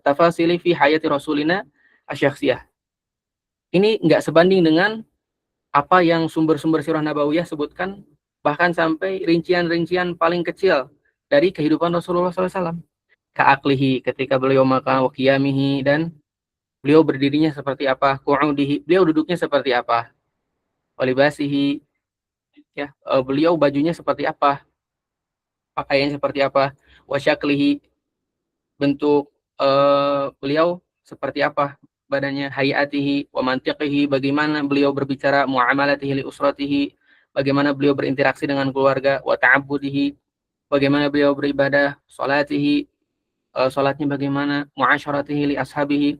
tafasili fi hayati rasulina asyakhsiyah. Ini enggak sebanding dengan apa yang sumber-sumber sirah nabawiyah sebutkan, bahkan sampai rincian-rincian paling kecil dari kehidupan Rasulullah SAW. Ka'aklihi, ketika beliau makan, wa qiyamihi, dan beliau berdirinya seperti apa, qu'udihi, beliau duduknya seperti apa, walibasihi, ya, beliau bajunya seperti apa, pakaiannya seperti apa, wasyaklihi, bentuk beliau seperti apa, badannya, hayatihi, wa mantiqihi, bagaimana beliau berbicara, muamalatihi li usratihi, bagaimana beliau berinteraksi dengan keluarga, wa ta'abbudihi, bagaimana beliau beribadah, salatihi, salatnya bagaimana, muasyaratihi li ashabihi,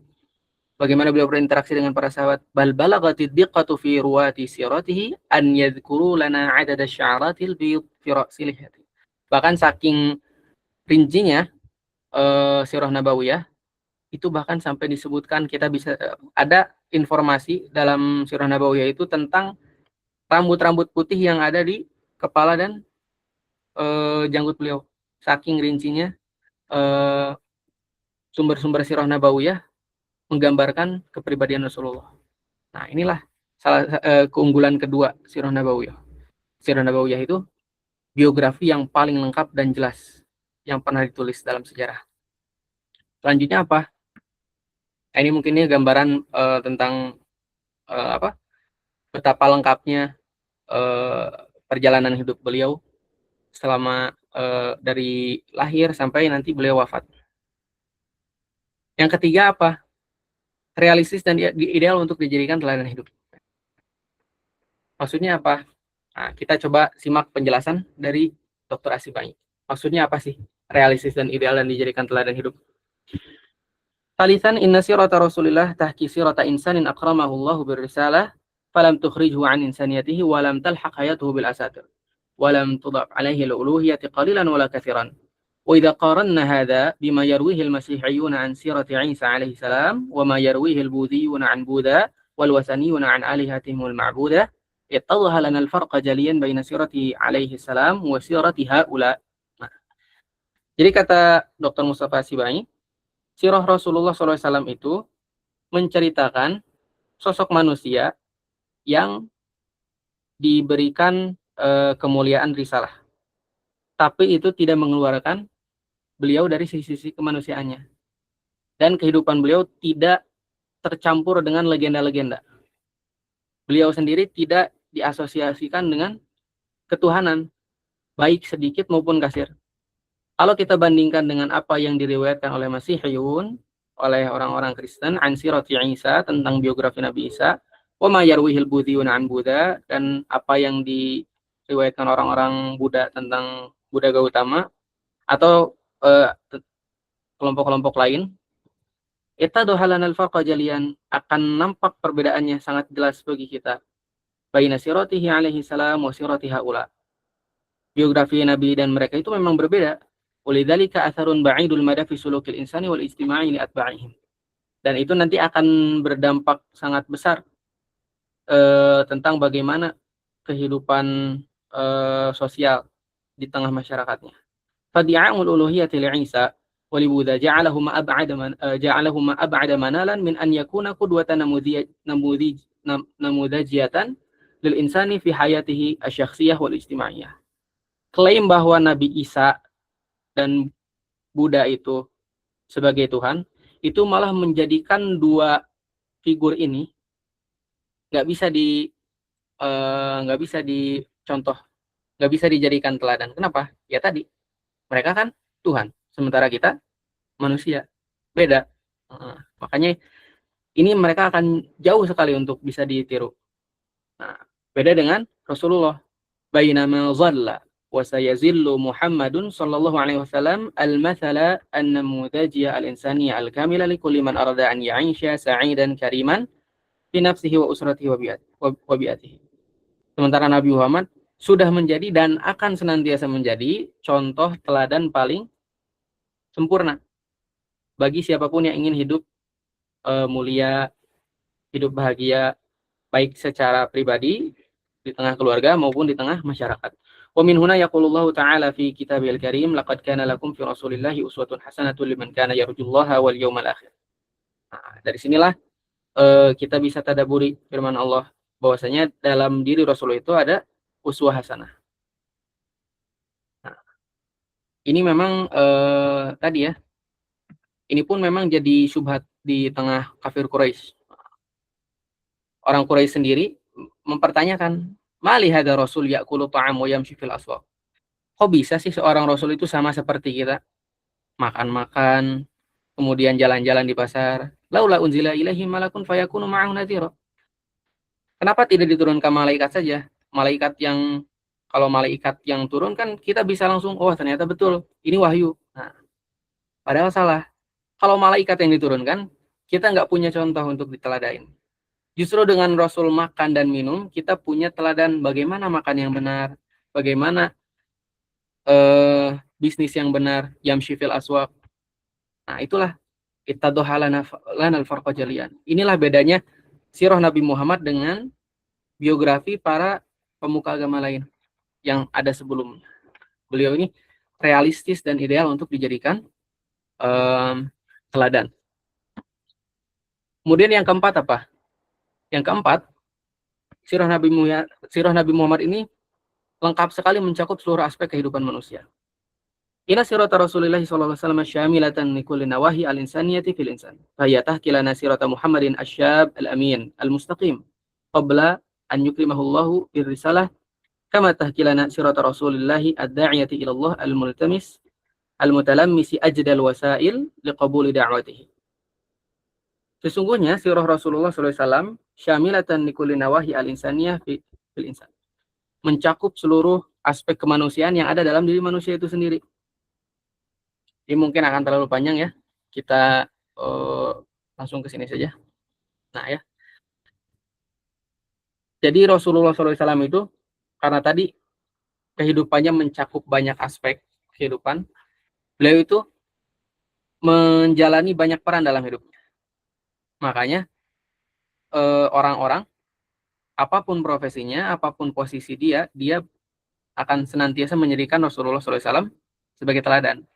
bagaimana beliau berinteraksi dengan para sahabat. Bal balaghatid diqqatu fi ruwati siratihi an yadhkuru lana 'adada sya'aratil bid fi ra'si lihiyati. Bahkan saking rincinya sirah nabawiyah itu, bahkan sampai disebutkan, kita bisa ada informasi dalam sirah nabawiyah itu tentang rambut-rambut putih yang ada di kepala dan janggut beliau. Saking rincinya sumber-sumber sirah nabawiyah menggambarkan kepribadian Rasulullah. Nah, inilah salah keunggulan kedua sirah nabawiyah. Sirah nabawiyah itu biografi yang paling lengkap dan jelas yang pernah ditulis dalam sejarah. Selanjutnya apa? Ini mungkin ini gambaran tentang betapa lengkapnya perjalanan hidup beliau selama dari lahir sampai nanti beliau wafat. Yang ketiga apa? Realistis dan ideal untuk dijadikan teladan hidup. Maksudnya apa? Nah, kita coba simak penjelasan dari Dr. Asibai. Maksudnya apa sih realistis dan ideal dan dijadikan teladan hidup? Thalitsan, inna sirata Rasulillah tahki sirata insanin akramahu Allahu birrisalah falam tukhrijhu an insaniyatihi wa lam talhaq hayatuhu bil asatir wa lam tudaf alaihi al-uluhiyyati qalilan wala kathiran. وإذا قارنا هذا بما يرويه المسيحيون عن سيرة عيسى عليه السلام وما يرويه البوذيون عن بوذا والوثنيون عن آلهتهم المعبودة اتضح لنا الفرق جليا بين سيرته عليه السلام وسيرة هؤلاء. Jadi kata Dr. Mustafa Sibai, sirah Rasulullah SAW itu menceritakan sosok manusia yang diberikan kemuliaan risalah, tapi itu tidak mengeluarkan beliau dari sisi-sisi kemanusiaannya, dan kehidupan beliau tidak tercampur dengan legenda-legenda. Beliau sendiri tidak diasosiasikan dengan ketuhanan, baik sedikit maupun kasir. Kalau kita bandingkan dengan apa yang diriwayatkan oleh Masihiyun, oleh orang-orang Kristen, an sirati Isa, tentang biografi Nabi Isa, wa ma yarwihil budhiyun an Buddha, dan apa yang diriwayatkan orang-orang Buddha tentang Buddha Gautama, atau kelompok-kelompok lain, ittadohalan al-farqa jalian, akan nampak perbedaannya sangat jelas bagi kita. Baina siratihi alaihi salam wa sirati haula. Biografi Nabi dan mereka itu memang berbeda. Walidzalika atharun ba'idul mada fi sulukil insani wal istima'i li atba'ihim. Dan itu nanti akan berdampak sangat besar tentang bagaimana kehidupan sosial di tengah masyarakatnya. Fadi'a'ul uluhiyyati li Isa wa li Buddha ja'alahu ma ab'ada manalan min an yakuna qudwatan namudajiyatan lil insani fi hayatihi asy-syakhsiyah wal ijtimaiyah. Klaim bahwa Nabi Isa dan Buddha itu sebagai Tuhan, itu malah menjadikan dua figur ini nggak bisa dicontoh, nggak bisa dijadikan teladan. Kenapa? Ya tadi, mereka kan Tuhan, sementara kita manusia, beda. Makanya ini mereka akan jauh sekali untuk bisa ditiru. Nah, beda dengan Rasulullah. Bainama dhalla wa sayazillu Muhammadun sallallahu alaihi wasallam al-mathala an-namudajiyya al-insaniyya al-kamila li kulli man arada an ya'isha sa'idan kariman fi nafsihi wa usratihi wa bi'atihi. Sementara Nabi Muhammad sudah menjadi dan akan senantiasa menjadi contoh teladan paling sempurna bagi siapapun yang ingin hidup mulia, hidup bahagia, baik secara pribadi di tengah keluarga maupun di tengah masyarakat. Wa min huna yaqulullahu ta'ala fi kitabil karim laqad kana lakum fi rasulillahi uswatun hasanatun liman kana yarjullaha wal yawmal akhir. Nah, dari sinilah kita bisa tadaburi firman Allah bahwasanya dalam diri Rasul itu ada uswah hasanah. Nah, ini memang tadi ya, ini pun memang jadi syubhat di tengah kafir Quraisy. Orang Quraisy sendiri mempertanyakan, mali hadza rasul ya'kulu ta'am wa yamshi fil aswaq. Kok bisa sih seorang rasul itu sama seperti kita? Makan-makan, kemudian jalan-jalan di pasar. Laula unzila ilaihi malakun fayakunu ma'ahu nadhira. Kenapa tidak diturunkan malaikat saja? Malaikat yang, kalau malaikat yang turun kan kita bisa langsung, oh ternyata betul, ini wahyu. Nah, padahal salah. Kalau malaikat yang diturunkan, kita nggak punya contoh untuk diteladain. Justru dengan Rasul makan dan minum, kita punya teladan bagaimana makan yang benar, bagaimana bisnis yang benar, yamshi fil aswaq. Nah, itulah ittadohalana lanal farqa jalian. Inilah bedanya sirah Nabi Muhammad dengan biografi para pemuka agama lain yang ada sebelumnya. Beliau ini realistis dan ideal untuk dijadikan teladan. Kemudian yang keempat apa? Yang keempat, sirah Nabi Muhammad ini lengkap sekali mencakup seluruh aspek kehidupan manusia. Ila sirata Rasulillah sallallahu alaihi wasallam syamilatan li kulli nawahi al-insaniyati fil insan. Fa hiya tahkilana sirata Muhammadin asyab al-amin al-mustaqim qabla an yukrimahu Allahu bir risalah kama tahkilana sirata Rasulillah ad-da'iyati ila Allah al-mutalammisi ajdal wasail liqabuli da'watihi. Sesungguhnya sirah Rasulullah SAW syamilatan likulli nawahi al-insaniyah fil insan. Mencakup seluruh aspek kemanusiaan yang ada dalam diri manusia itu sendiri. Ini mungkin akan terlalu panjang ya. Kita langsung ke sini saja. Nah ya. Jadi Rasulullah SAW itu karena tadi kehidupannya mencakup banyak aspek kehidupan, beliau itu menjalani banyak peran dalam hidupnya. Makanya orang-orang apapun profesinya, apapun posisi dia akan senantiasa menjadikan Rasulullah SAW sebagai teladan.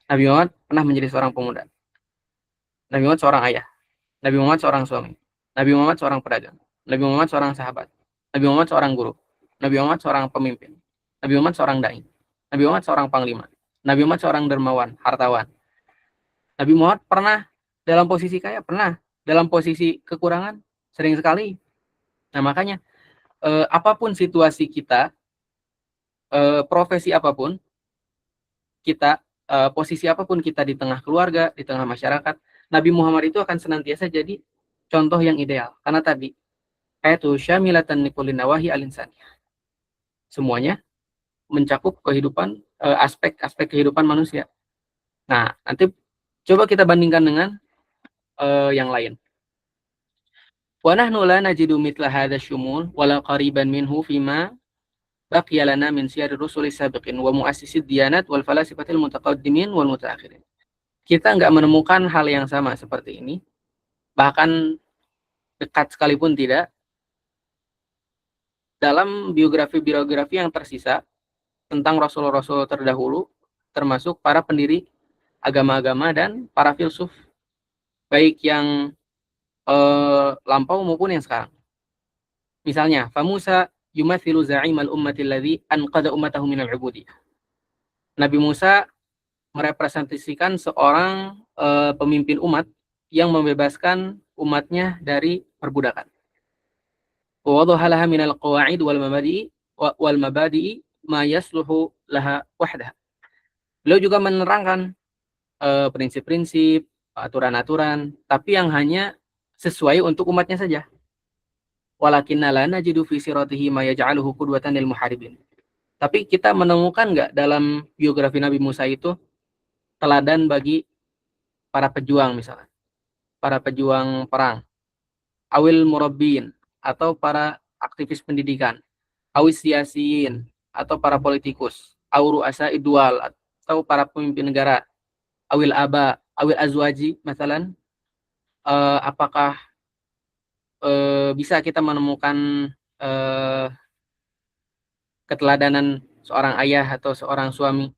Nabi Muhammad pernah menjadi seorang pemuda. Nabi Muhammad seorang ayah, Nabi Muhammad seorang suami, Nabi Muhammad seorang pedagang, Nabi Muhammad seorang sahabat, Nabi Muhammad seorang guru, Nabi Muhammad seorang pemimpin, Nabi Muhammad seorang dai, Nabi Muhammad seorang panglima, Nabi Muhammad seorang dermawan, hartawan. Nabi Muhammad pernah dalam posisi kaya, pernah dalam posisi kekurangan, sering sekali. Nah, makanya apapun situasi kita, profesi apapun kita, posisi apapun kita di tengah keluarga, di tengah masyarakat, Nabi Muhammad itu akan senantiasa jadi contoh yang ideal. Karena tadi, ayatu syamilatan likulli nawahi al-insaniyah. Semuanya mencakup kehidupan, aspek-aspek kehidupan manusia. Nah, nanti coba kita bandingkan dengan yang lain. Wa nahnu la najidu mithla hadha syumul wala qariban minhu fima baqiya lana min siyari rusuli sabiqin wa muassisid diyanat wal falasifatil mutaqaddimin wal mutaakhirin. Kita nggak menemukan hal yang sama seperti ini, bahkan dekat sekalipun tidak, dalam biografi-biografi yang tersisa tentang rasul-rasul terdahulu, termasuk para pendiri agama-agama dan para filsuf, baik yang lampau maupun yang sekarang. Misalnya, Famusa yumathilu za'imal ummati alladhi anqadha ummatahu minal ubudiyah. Nabi Musa merepresentasikan seorang pemimpin umat yang membebaskan umatnya dari perbudakan. Wa wadhaha laha minal qawa'id wal mabadi'i ma yasluhu laha wahdaha. Beliau juga menerangkan prinsip-prinsip, aturan-aturan, tapi yang hanya sesuai untuk umatnya saja. Walakinna la najidu fi siratihi ma yaj'aluhu qudwatan lil muharibin. Tapi kita menemukan nggak dalam biografi Nabi Musa itu teladan bagi para pejuang misalnya, para pejuang perang, awil murabbin atau para aktivis pendidikan, awis siyasiyin atau para politikus, auru asa idwal atau para pemimpin negara, awil aba, awil azwaji misalnya. Apakah bisa kita menemukan keteladanan seorang ayah atau seorang suami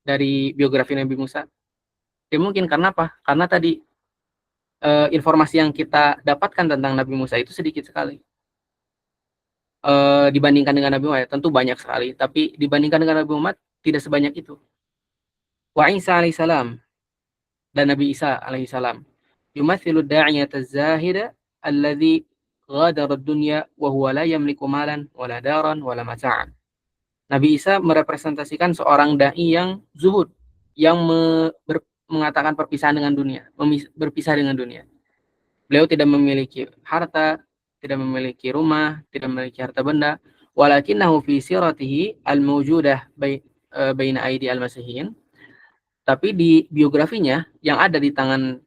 dari biografi Nabi Musa? Ya mungkin, karena apa? Karena tadi informasi yang kita dapatkan tentang Nabi Musa itu sedikit sekali. Dibandingkan dengan Nabi Muhammad, tentu banyak sekali, tapi dibandingkan dengan Nabi Muhammad tidak sebanyak itu. Wa Isa alaihissalam, dan Nabi Isa alaihissalam, yumathilu da'iyata zahida alladhi ghadara ad-dunya wa huwa la yamliku malan wala daran wala mata'an. Nabi Isa merepresentasikan seorang dai yang zuhud, yang mengatakan perpisahan dengan dunia, berpisah dengan dunia. Beliau tidak memiliki harta, tidak memiliki rumah, tidak memiliki harta benda, walakinnahu fi siratihi al-mawjudah baina aidi al-masihin. Tapi di biografinya yang ada di tangan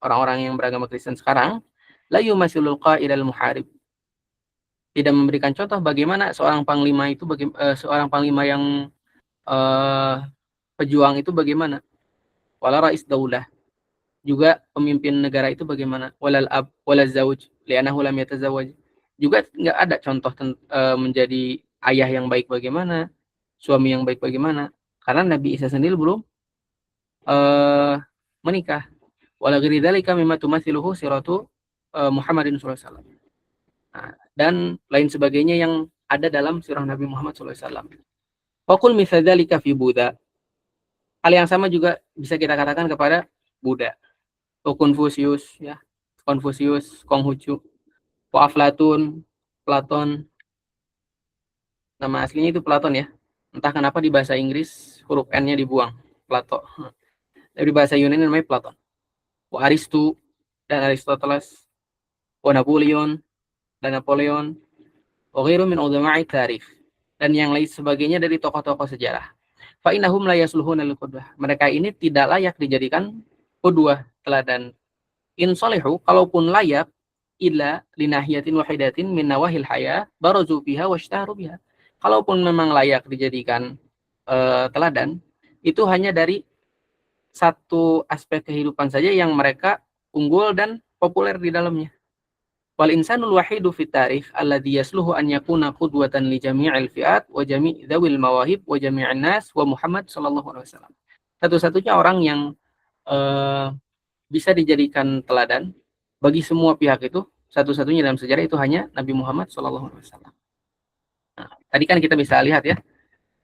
orang-orang yang beragama Kristen sekarang, la yumasilul qa'idal muharib, tidak memberikan contoh bagaimana seorang panglima itu, seorang panglima yang pejuang itu bagaimana, wala rais daulah, juga pemimpin negara itu bagaimana, walal ab walal zauj li'annahu lam yatazawwaj, juga nggak ada contoh menjadi ayah yang baik bagaimana, suami yang baik bagaimana, karena Nabi Isa sendiri belum menikah. Wala ghairi dzalika mimma tumathiluhu siratu Muhammadin sallallahu alaihi wasallam. Dan lain sebagainya yang ada dalam sirah Nabi Muhammad sallallahu alaihi wasallam. Wa qul mithla dzalika fi Buddha. Hal yang sama juga bisa kita katakan kepada Buddha. Konfusius, ya. Konfusius, Konghucu, Aflatun, Platon. Nama aslinya itu Platon ya. Entah kenapa di bahasa Inggris huruf N-nya dibuang, Plato. Di bahasa Yunani namanya Platon. Aristu dan Aristoteles, Napoleon dan Napoleon, ghairu min ulama'i tarikh, dan yang lain sebagainya dari tokoh-tokoh sejarah. Fa innahum la yasluhuna lil qudwah. Mereka ini tidak layak dijadikan qudwah, teladan. In salihu, kalaupun layak, illa linahiyatin wahidatin min nawahil haya barazu biha washtaharu biha. Kalaupun memang layak dijadikan teladan, itu hanya dari satu aspek kehidupan saja yang mereka unggul dan populer di dalamnya. Wal insanul wahidu fit tarikh alladhi yasluhu an yakuna qudwatan li jami'il fi'at wa jami' dzawil mawahib wa jami'in nas wa Muhammad sallallahu alaihi wasallam. Satu-satunya orang yang bisa dijadikan teladan bagi semua pihak itu, satu-satunya dalam sejarah itu hanya Nabi Muhammad SAW. Nah, tadi kan kita bisa lihat ya,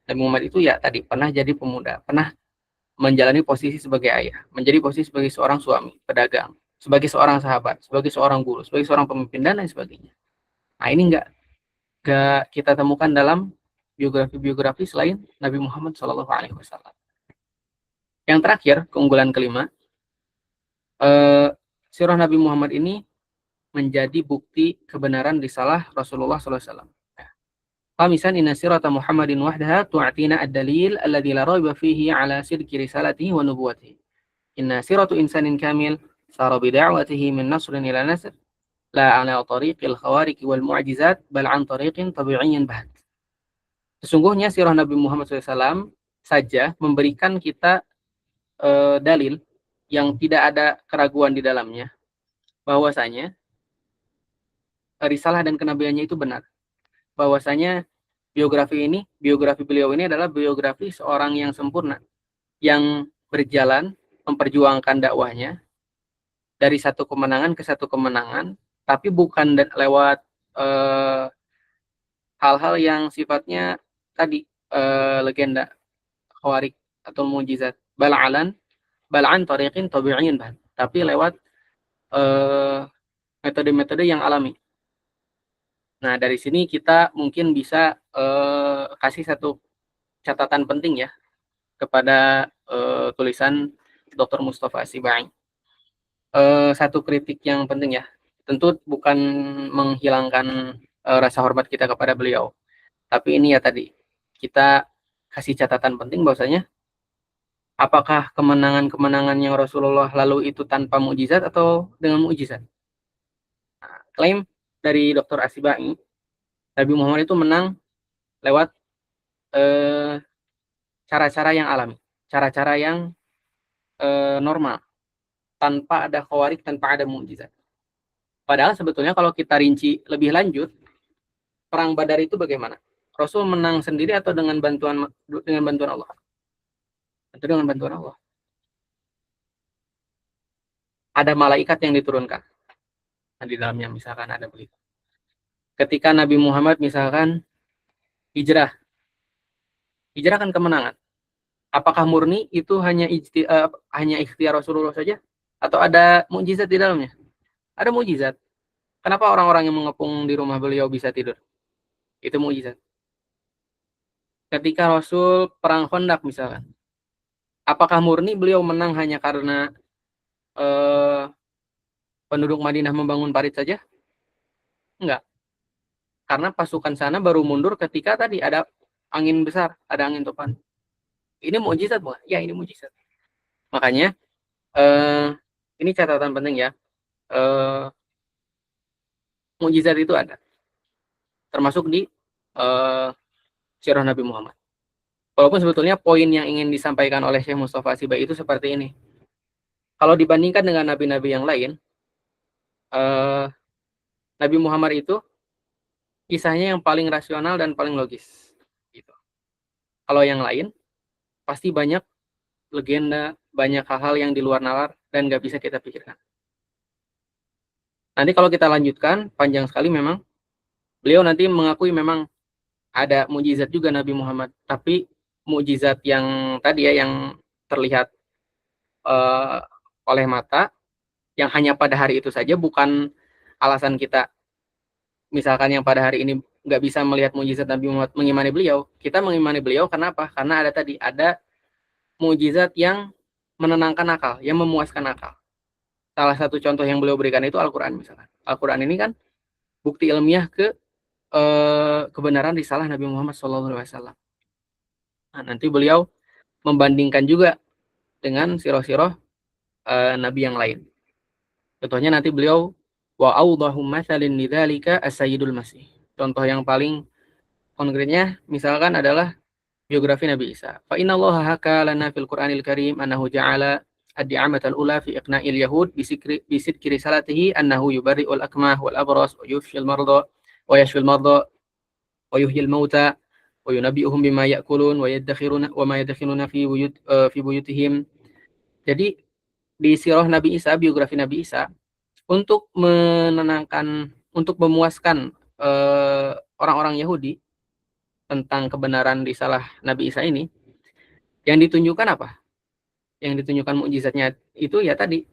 Nabi Muhammad itu ya tadi pernah jadi pemuda, pernah menjalani posisi sebagai ayah, menjadi posisi sebagai seorang suami, pedagang, sebagai seorang sahabat, sebagai seorang guru, sebagai seorang pemimpin, dan lain sebagainya. Nah, ini nggak kita temukan dalam biografi-biografi selain Nabi Muhammad SAW. Yang terakhir, keunggulan kelima, sirah Nabi Muhammad ini menjadi bukti kebenaran risalah Rasulullah SAW. Khamisan, inna sirata Muhammadin wahdaha tu'atina ad-dalil alladhi la raiba fihi ala sidqi risalatihi wa nubuwatihi. Inna siratu insanin kamil sara bida'watihi min nasrin ila nasr la ala tariqil khawariki wal mu'jizat bal an tariqin tabi'iyyin bahat. Sesungguhnya sirah Nabi Muhammad SAW saja memberikan kita dalil yang tidak ada keraguan di dalamnya, bahwasanya risalah dan kenabiannya itu benar. Bahwasanya biografi beliau ini adalah biografi seorang yang sempurna, yang berjalan memperjuangkan dakwahnya dari satu kemenangan ke satu kemenangan, tapi bukan lewat hal-hal yang sifatnya tadi legenda, khawarik atau mujizat, bal'an tariqin tabi'in, tapi lewat metode-metode yang alami. Nah, dari sini kita mungkin bisa kasih satu catatan penting ya kepada tulisan Dr. Mustafa Asibai. Satu kritik yang penting ya, tentu bukan menghilangkan rasa hormat kita kepada beliau, tapi ini ya tadi kita kasih catatan penting bahwasanya apakah kemenangan-kemenangan yang Rasulullah lalu itu tanpa mukjizat atau dengan mukjizat? Nah, klaim dari Dr. Asibai, Nabi Muhammad itu menang lewat cara-cara yang alami, cara-cara yang normal, tanpa ada khawarik, tanpa ada mukjizat. Padahal sebetulnya kalau kita rinci lebih lanjut, perang Badar itu bagaimana? Rasul menang sendiri atau dengan bantuan Allah? Tentu dengan bantuan Allah. Ada malaikat yang diturunkan. Nah, di dalamnya misalkan ada begitu. Ketika Nabi Muhammad misalkan hijrah kan kemenangan. Apakah murni itu hanya ikhtiar Rasulullah saja? Atau ada mukjizat di dalamnya? Ada mukjizat. Kenapa orang-orang yang mengepung di rumah beliau bisa tidur? Itu mukjizat. Ketika Rasul perang Khandaq misalkan, apakah murni beliau menang hanya karena penduduk Madinah membangun parit saja? Enggak. Karena pasukan sana baru mundur ketika tadi ada angin besar, ada angin topan. Ini mukjizat bukan? Ya, ini mukjizat. Makanya ini catatan penting ya. Mukjizat itu ada. Termasuk di sirah Nabi Muhammad. Walaupun sebetulnya poin yang ingin disampaikan oleh Syekh Mustafa Asibai itu seperti ini. Kalau dibandingkan dengan nabi-nabi yang lain, Nabi Muhammad itu kisahnya yang paling rasional dan paling logis. Gitu. Kalau yang lain, pasti banyak legenda, banyak hal-hal yang di luar nalar dan nggak bisa kita pikirkan. Nanti kalau kita lanjutkan, panjang sekali memang. Beliau nanti mengakui memang ada mukjizat juga Nabi Muhammad, tapi mukjizat yang tadi ya, yang terlihat oleh mata, yang hanya pada hari itu saja, bukan alasan kita. Misalkan yang pada hari ini nggak bisa melihat mukjizat Nabi Muhammad, mengimani beliau. Kita mengimani beliau kenapa? Karena ada mukjizat yang menenangkan akal, yang memuaskan akal. Salah satu contoh yang beliau berikan itu Al-Quran misalkan. Al-Quran ini kan bukti ilmiah kebenaran risalah Nabi Muhammad SAW. Nah, nanti beliau membandingkan juga dengan sirah-sirah Nabi yang lain. Contohnya nanti beliau wa awdahu matsalin lidzalika as-sayyidul masih. Contoh yang paling konkretnya misalkan adalah biografi Nabi Isa. Fa innallaha haka lana fil Qur'anil Karim annahu ja'ala ad-di'amatal ula fi iqna'il yahud bi sidqi risalatihi annahu yubarri'ul akmah wal abras wa yashfil marda wa yuhyil mauta wa yunabbi'uhum bima ya'kulun wa yadkhiruna wa ma yadkhiruna fi buyutihim. Jadi di sirah Nabi Isa, biografi Nabi Isa, untuk menenangkan, untuk memuaskan orang-orang Yahudi tentang kebenaran risalah Nabi Isa ini, yang ditunjukkan apa? Yang ditunjukkan mukjizatnya itu ya tadi,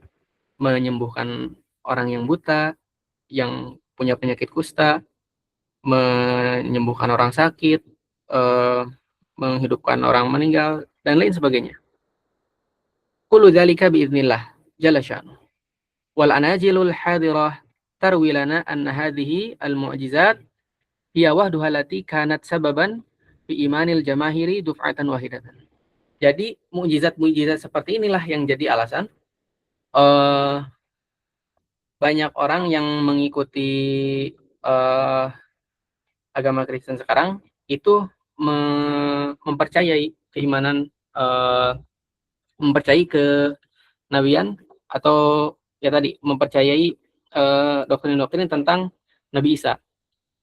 menyembuhkan orang yang buta, yang punya penyakit kusta, menyembuhkan orang sakit, menghidupkan orang meninggal, dan lain sebagainya. Kullu dzalika biiznillah jalla sya'nuh. Wal anajilul hadirah tarwi lana anna hadhihi al mu'jizat hiya wahduha allati kanat sababan fi imanil jamahiri duf'atan wahidatan. Jadi mukjizat-mukjizat seperti inilah yang jadi alasan banyak orang yang mengikuti agama Kristen sekarang itu mempercayai keimanan, mempercayai kenabian, atau ya tadi mempercayai doktrin-doktrin tentang Nabi Isa.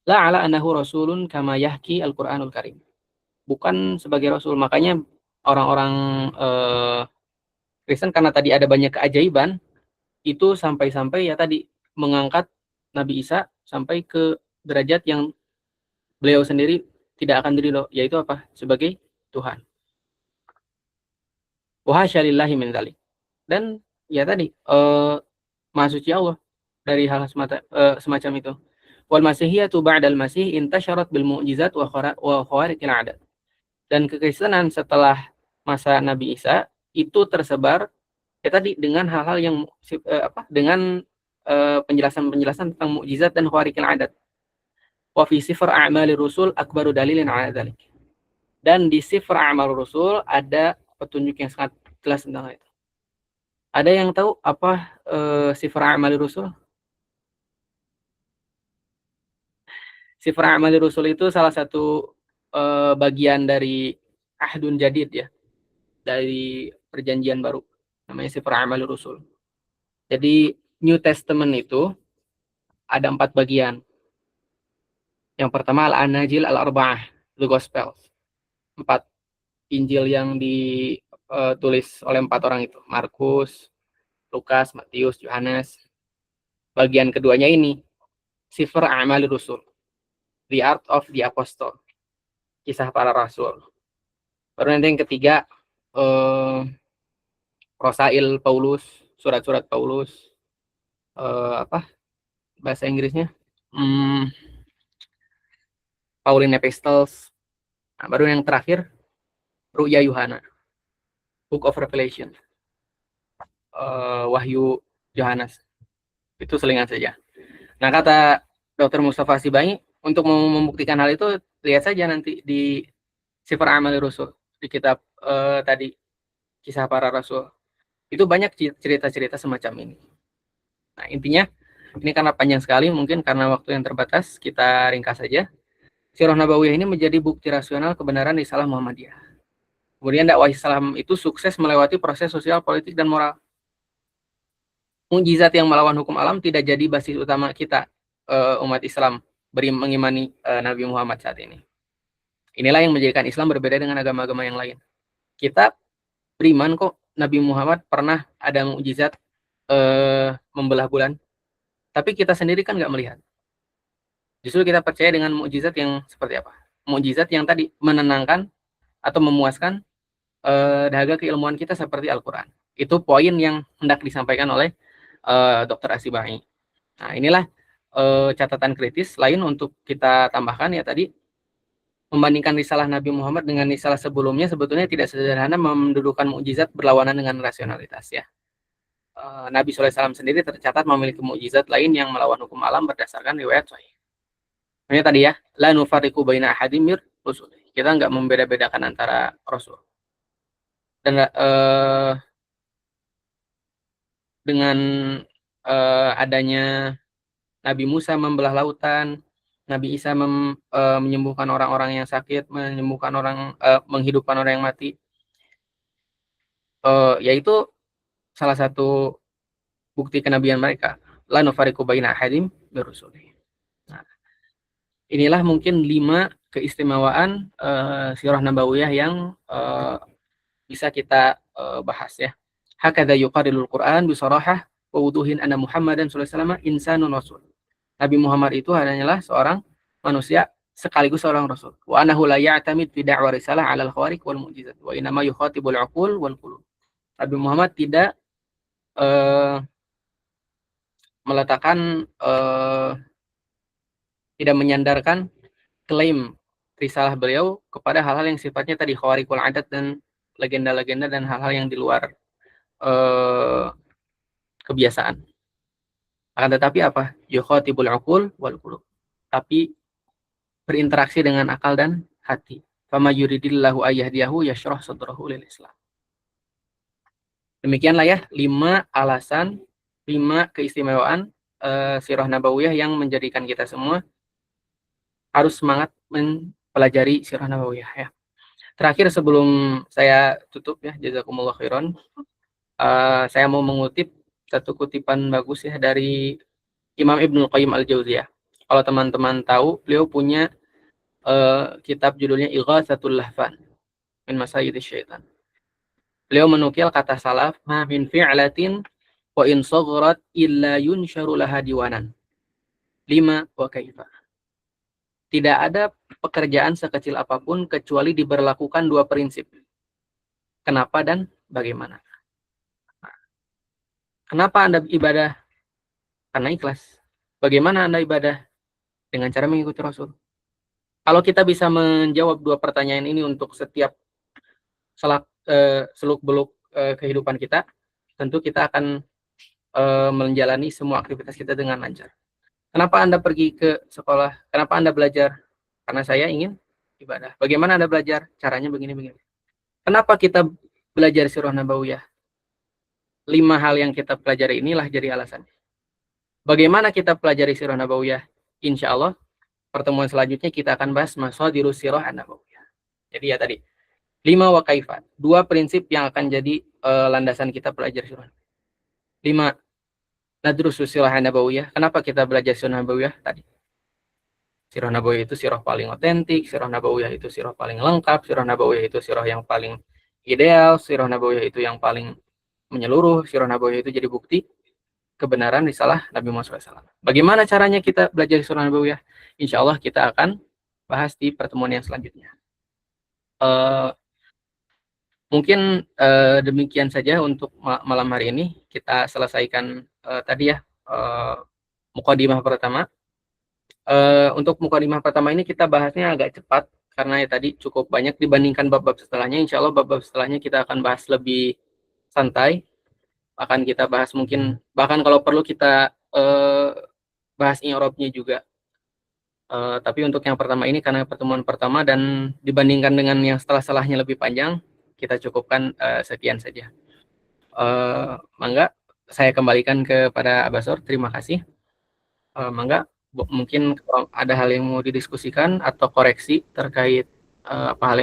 La ala annahu rasulun kama yahki Al-Qur'anul Karim. Bukan sebagai rasul. Makanya orang-orang Kristen, karena tadi ada banyak keajaiban, itu sampai-sampai ya tadi mengangkat Nabi Isa sampai ke derajat yang beliau sendiri tidak akan diridho, yaitu apa? Sebagai Tuhan. Wa hasyalillahi min dzalik. Dan ya tadi maha suci Allah dari hal semacam itu. Wal masihiyatu ba'dal masih intasyarat bil mu'jizat wa khawariqil 'adat. Dan kekristenan setelah masa Nabi Isa itu tersebar ya tadi dengan hal-hal yang dengan penjelasan-penjelasan tentang mukjizat dan khawariqil 'adat. Wa fi sifar a'malir rusul akbaru dalilin 'ala dzalik. Dan di sifar a'mal rusul ada petunjuk yang sangat jelas tentang itu. Ada yang tahu apa sifar a'mal rusul? Sifar a'mal rusul itu salah satu bagian dari ahdun jadid ya, dari perjanjian baru, namanya sifar a'mal rusul. Jadi New Testament itu ada 4 bagian. Yang pertama al-Anajil al-Arba'ah, the Gospels. 4 Injil yang ditulis oleh 4 orang itu, Markus, Lukas, Matius, Yohanes. Bagian keduanya ini Sifar A'mal Rusul, The Art of the Apostle, kisah para rasul. Baru nanti yang ketiga Rosail Paulus, surat-surat Paulus, apa bahasa Inggrisnya, Pauline Epistles. Nah, baru yang terakhir Ru'ya Yuhana, Book of Revelation, Wahyu Yohanes. Itu selingan saja. Nah, kata Dr. Mustafa Sibai, untuk membuktikan hal itu, lihat saja nanti di Sifar A'mal Rusul, di kitab tadi, kisah para rasul. Itu banyak cerita-cerita semacam ini. Nah, intinya, ini karena panjang sekali, mungkin karena waktu yang terbatas, kita ringkas saja. Sirah Nabawiyah ini menjadi bukti rasional kebenaran risalah Muhammadiyah. Kemudian dakwah Islam itu sukses melewati proses sosial, politik, dan moral. Mukjizat yang melawan hukum alam tidak jadi basis utama kita, umat Islam, mengimani Nabi Muhammad saat ini. Inilah yang menjadikan Islam berbeda dengan agama-agama yang lain. Kita beriman kok Nabi Muhammad pernah ada mukjizat membelah bulan, tapi kita sendiri kan nggak melihat. Justru kita percaya dengan mukjizat yang seperti apa? Mukjizat yang tadi menenangkan atau memuaskan dahaga keilmuan kita seperti Al-Quran. Itu poin yang hendak disampaikan oleh Dr. Asibai. Nah, inilah catatan kritis lain untuk kita tambahkan ya tadi. Membandingkan risalah Nabi Muhammad dengan risalah sebelumnya sebetulnya tidak sederhana mendudukan mukjizat berlawanan dengan rasionalitas ya. Nabi SAW sendiri tercatat memiliki mukjizat lain yang melawan hukum alam berdasarkan riwayat sahih. Ini tadi ya, la nufarriqu baina ahadin mir rusul. Kita nggak membeda-bedakan antara rasul. Dan dengan adanya Nabi Musa membelah lautan, Nabi Isa menyembuhkan orang-orang yang sakit, menghidupkan orang yang mati, yaitu salah satu bukti kenabian mereka. La nufarriqu baina ahadin mir rusul. Nah, inilah mungkin 5 keistimewaan sirah nabawiyah yang bisa kita bahas ya. Hakadha yuqarilul Qur'an bisarahah wa wuduhin anna Muhammadan sallallahu alaihi wasallam insanun rasul. Nabi Muhammad itu hanyalah seorang manusia sekaligus seorang rasul. Wa annahu la ya'tamid fi da'wa risalah 'ala al-khawariq wal mu'jizat. Wa inma yukhatibul 'uqul wal qulub. Nabi Muhammad tidak meletakkan tidak menyandarkan klaim risalah beliau kepada hal-hal yang sifatnya tadi khawariqul adat dan legenda-legenda dan hal-hal yang di luar kebiasaan. Akan tetapi apa? Yukhatibul 'uqul wal qulub. Tapi berinteraksi dengan akal dan hati. Fama yuridillahu ayyahdiyahu yashrah sadrahu lil Islam. Demikianlah ya 5 alasan, 5 keistimewaan sirah nabawiyah yang menjadikan kita semua harus semangat mempelajari sirah nabawiyah ya. Terakhir sebelum saya tutup ya, jazakumullah khairan. Saya mau mengutip satu kutipan bagus ya dari Imam Ibnul Qayyim Al-Jauziyah. Kalau teman-teman tahu, beliau punya kitab judulnya Ighatsatul Lahfan min Masayyidis Syaitan. Beliau menukil kata salaf, ma min fi'latin wa in sagharat illa yunsharu laha diwanan. 5 wa kaifa. Tidak ada pekerjaan sekecil apapun kecuali diberlakukan 2 prinsip. Kenapa dan bagaimana. Kenapa Anda ibadah? Karena ikhlas. Bagaimana Anda ibadah? Dengan cara mengikuti Rasul. Kalau kita bisa menjawab 2 pertanyaan ini untuk setiap seluk-beluk kehidupan kita, tentu kita akan menjalani semua aktivitas kita dengan lancar. Kenapa Anda pergi ke sekolah? Kenapa Anda belajar? Karena saya ingin ibadah. Bagaimana Anda belajar? Caranya begini-begini. Kenapa kita belajar sirah nabawiyah? 5 hal yang kita pelajari inilah jadi alasannya. Bagaimana kita pelajari sirah nabawiyah? Insya Allah pertemuan selanjutnya kita akan bahas masadirus sirah nabawiyah. Jadi ya tadi 5 wa kaifa, 2 prinsip yang akan jadi landasan kita belajar sirah. 5 nadrusus sirah nabawiyah. Kenapa kita belajar sirah nabawiyah tadi? Sirah nabawiyah itu sirah paling otentik, sirah nabawiyah itu sirah paling lengkap, sirah nabawiyah itu sirah yang paling ideal, sirah nabawiyah itu yang paling menyeluruh, sirah nabawiyah itu jadi bukti kebenaran risalah Nabi Muhammad SAW. Bagaimana caranya kita belajar sirah nabawiyah? Insya Allah kita akan bahas di pertemuan yang selanjutnya. Mungkin demikian saja untuk malam hari ini. Kita selesaikan tadi ya mukadimah pertama. Untuk mukadimah pertama ini kita bahasnya agak cepat karena ya tadi cukup banyak dibandingkan bab-bab setelahnya. Insya Allah bab-bab setelahnya kita akan bahas lebih santai. Akan kita bahas mungkin bahkan kalau perlu kita bahas i'rabnya juga. Tapi untuk yang pertama ini karena pertemuan pertama dan dibandingkan dengan yang setelah-setelahnya lebih panjang, kita cukupkan sekian saja. Mangga saya kembalikan kepada Abasor. Terima kasih. Mangga mungkin ada hal yang mau didiskusikan atau koreksi terkait apa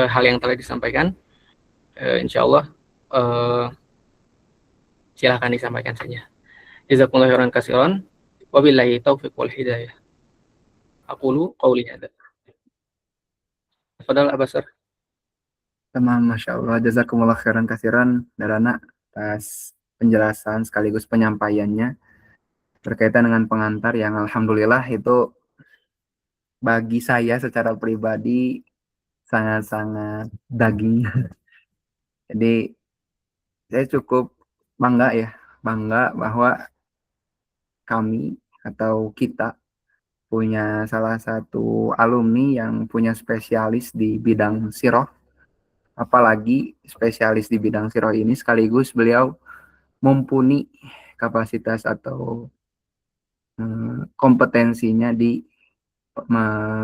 hal yang telah disampaikan. Insya Allah silahkan disampaikan saja. Jazakumullah khairan katsiran. Wabillahi taufiq wal hidayah. Aqulu qauli hadza. Tafadhal Abasor. Tamam, Masya Allah. Jazakumullah khairan katsiran Darana atas penjelasan sekaligus penyampaiannya berkaitan dengan pengantar yang alhamdulillah itu bagi saya secara pribadi sangat-sangat daging. Jadi saya cukup bangga bahwa kami atau kita punya salah satu alumni yang punya spesialis di bidang sirah. Apalagi spesialis di bidang sirah ini sekaligus beliau mumpuni kapasitas atau kompetensinya di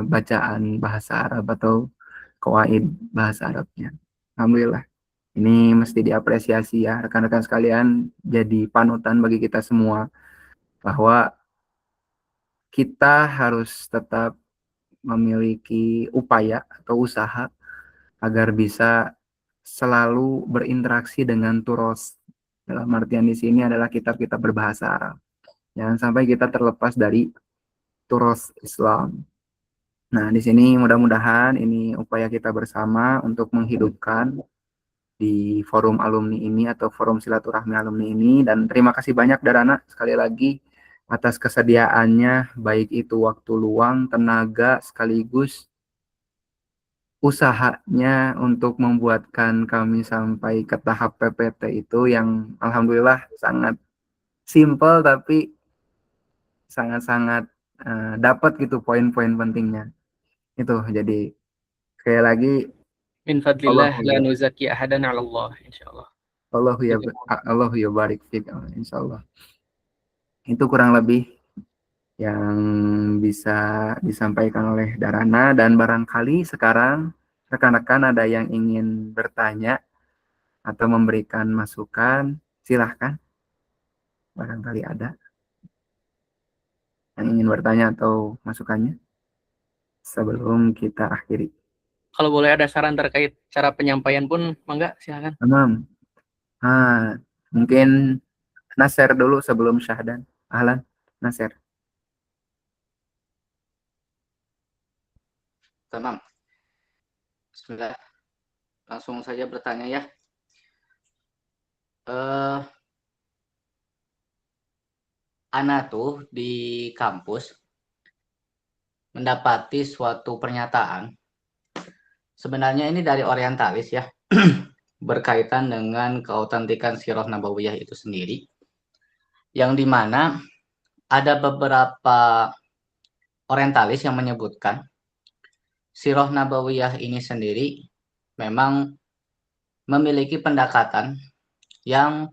bacaan bahasa Arab atau qawaid bahasa Arabnya. Alhamdulillah. Ini mesti diapresiasi ya rekan-rekan sekalian, jadi panutan bagi kita semua bahwa kita harus tetap memiliki upaya atau usaha agar bisa selalu berinteraksi dengan turos. Dalam artian di sini adalah kitab-kitab berbahasa Arab. Jangan sampai kita terlepas dari turos Islam. Nah, di sini mudah-mudahan ini upaya kita bersama untuk menghidupkan di forum alumni ini atau forum silaturahmi alumni ini. Dan terima kasih banyak Darana sekali lagi atas kesediaannya, baik itu waktu luang, tenaga, sekaligus usahanya untuk membuatkan kami sampai ke tahap PPT itu yang alhamdulillah sangat simple tapi sangat-sangat dapat gitu poin-poin pentingnya. Itu jadi sekali lagi Min fadlillah Allahu la ya nuzaki ahadan 'ala Allah insyaallah. Allahu ya barik fik insyaallah. Itu kurang lebih yang bisa disampaikan oleh Darana dan barangkali sekarang rekan-rekan ada yang ingin bertanya atau memberikan masukan, silahkan. Barangkali ada yang ingin bertanya atau masukannya sebelum kita akhiri. Kalau boleh ada saran terkait cara penyampaian pun, mangga silakan. Tamam. Mungkin Nasir dulu sebelum Syahdan. Ahlan, Nasir. Tamam. Bismillah. Langsung saja bertanya ya. Ana tuh di kampus mendapati suatu pernyataan. Sebenarnya ini dari orientalis ya. Berkaitan dengan keautentikan Sirah Nabawiyah itu sendiri. Yang dimana ada beberapa orientalis yang menyebutkan Sirah Nabawiyah ini sendiri memang memiliki pendekatan yang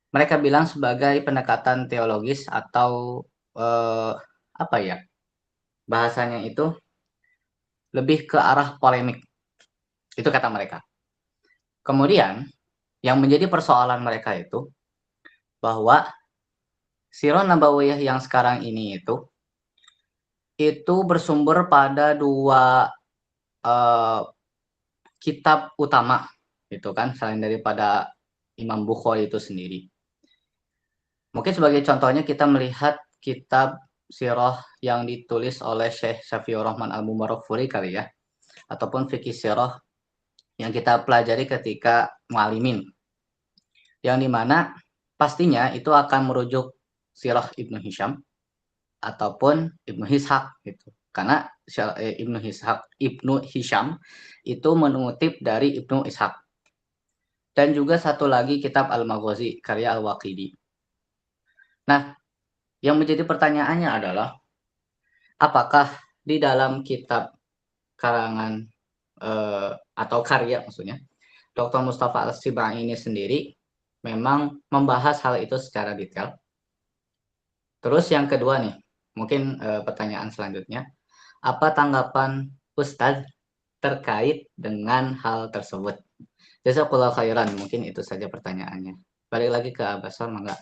mereka bilang sebagai pendekatan teologis atau apa ya bahasanya itu lebih ke arah polemik. Itu kata mereka. Kemudian yang menjadi persoalan mereka itu bahwa Sirah Nabawiyah yang sekarang ini itu bersumber pada dua kitab utama gitu kan, selain daripada Imam Bukhari itu sendiri. Mungkin sebagai contohnya kita melihat kitab sirah yang ditulis oleh Syekh Syafiur Rahman Al-Mubarakfuri kali ya, ataupun fikih sirah yang kita pelajari ketika mualimin, yang dimana pastinya itu akan merujuk sirah Ibnu Hisham ataupun Ibnu Ishaq gitu. Karena Ibnu Hisham itu mengutip dari Ibnu Ishaq. Dan juga satu lagi kitab Al-Maghazi karya Al-Waqidi. Nah, yang menjadi pertanyaannya adalah apakah di dalam kitab karangan atau karya maksudnya Dr. Mustafa Al-Sibai ini sendiri memang membahas hal itu secara detail. Terus yang kedua nih, mungkin pertanyaan selanjutnya, apa tanggapan Ustadz terkait dengan hal tersebut? Jazakallahu khairan, mungkin itu saja pertanyaannya. Balik lagi ke Abasor, mangga.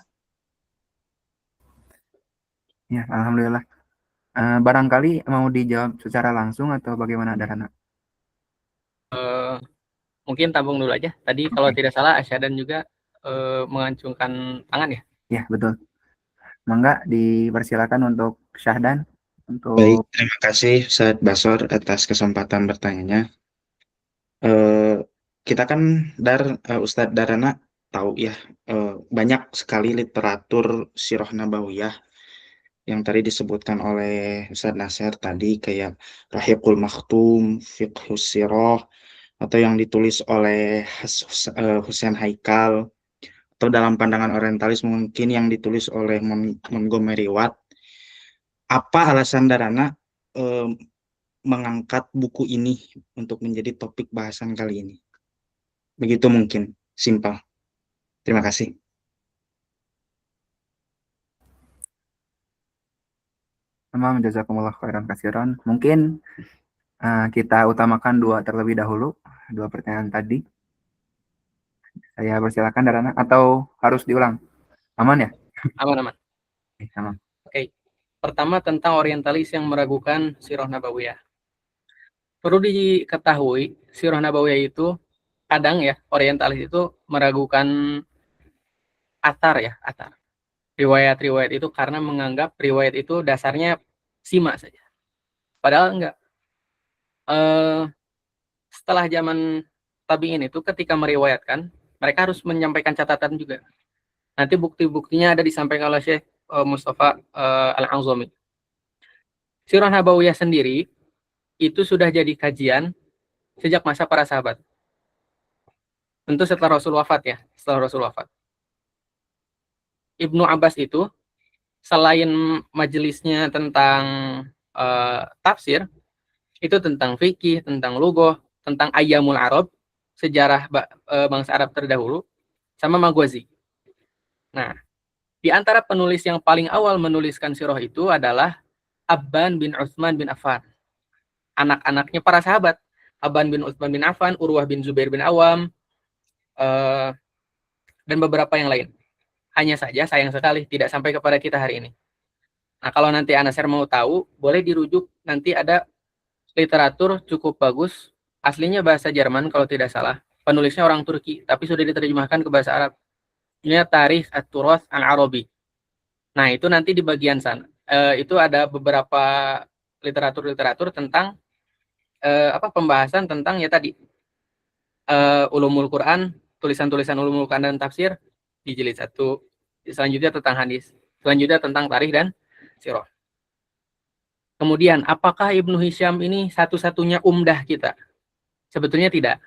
Ya, alhamdulillah. Barangkali mau dijawab secara langsung atau bagaimana Darana? Mungkin tabung dulu aja. Tadi kalau tidak salah Asyadan juga mengacungkan tangan ya? Ya, betul. Mangga dipersilakan untuk Syahdan. Baik, terima kasih Ustadz Basor atas kesempatan bertanyanya. Kita kan Ustadz Darana tahu ya, banyak sekali literatur Sirah Nabawiyah yang tadi disebutkan oleh Ustadz Nasir tadi, kayak Rahiqul Maktum, Fiqhus Sirah, atau yang ditulis oleh Husain Haikal, atau dalam pandangan orientalis mungkin yang ditulis oleh Montgomery Watt. Apa alasan Darana mengangkat buku ini untuk menjadi topik bahasan kali ini? Begitu mungkin, simpel. Terima kasih. Tamam, jazakumullah khairan kasiran. Mungkin kita utamakan terlebih dahulu, dua pertanyaan tadi. Saya persilakan Darana, atau harus diulang? Aman ya? Aman-aman. Aman. Oke. Pertama tentang orientalis yang meragukan Sirah Nabawiyah. Perlu diketahui, Sirah Nabawiyah itu kadang ya, orientalis itu meragukan atar. Riwayat-riwayat itu karena menganggap riwayat itu dasarnya sima saja. Padahal enggak. Setelah zaman tabi'in itu ketika meriwayatkan, mereka harus menyampaikan catatan juga. Nanti bukti-buktinya ada disampaikan oleh Syekh Mustafa Al-Azami. Sirah Nabawiyah sendiri itu sudah jadi kajian sejak masa para sahabat. Tentu setelah Rasul wafat ya, setelah Rasul wafat. Ibnu Abbas itu selain majelisnya tentang tafsir, itu tentang fikih, tentang lughah, tentang Ayyamul Arab, sejarah bangsa Arab terdahulu, sama Maghazi. Nah, di antara penulis yang paling awal menuliskan sirah itu adalah Abban bin Utsman bin Affan. Anak-anaknya para sahabat. Abban bin Utsman bin Affan, Urwah bin Zubair bin Awam, dan beberapa yang lain. Hanya saja sayang sekali tidak sampai kepada kita hari ini. Nah, kalau nanti Anasir mau tahu, boleh dirujuk, nanti ada literatur cukup bagus, aslinya bahasa Jerman kalau tidak salah. Penulisnya orang Turki, tapi sudah diterjemahkan ke bahasa Arab. Ini Tarikh At-Turath Al-Arabi. Nah, itu nanti di bagian sana. Itu ada beberapa literatur tentang pembahasan tentang ya tadi ulumul Quran, tulisan-tulisan ulumul Quran dan tafsir di jilid 1. Selanjutnya tentang hadis, selanjutnya tentang tarikh dan sirah. Kemudian, apakah Ibnu Hisham ini satu-satunya umdah kita? Sebetulnya tidak.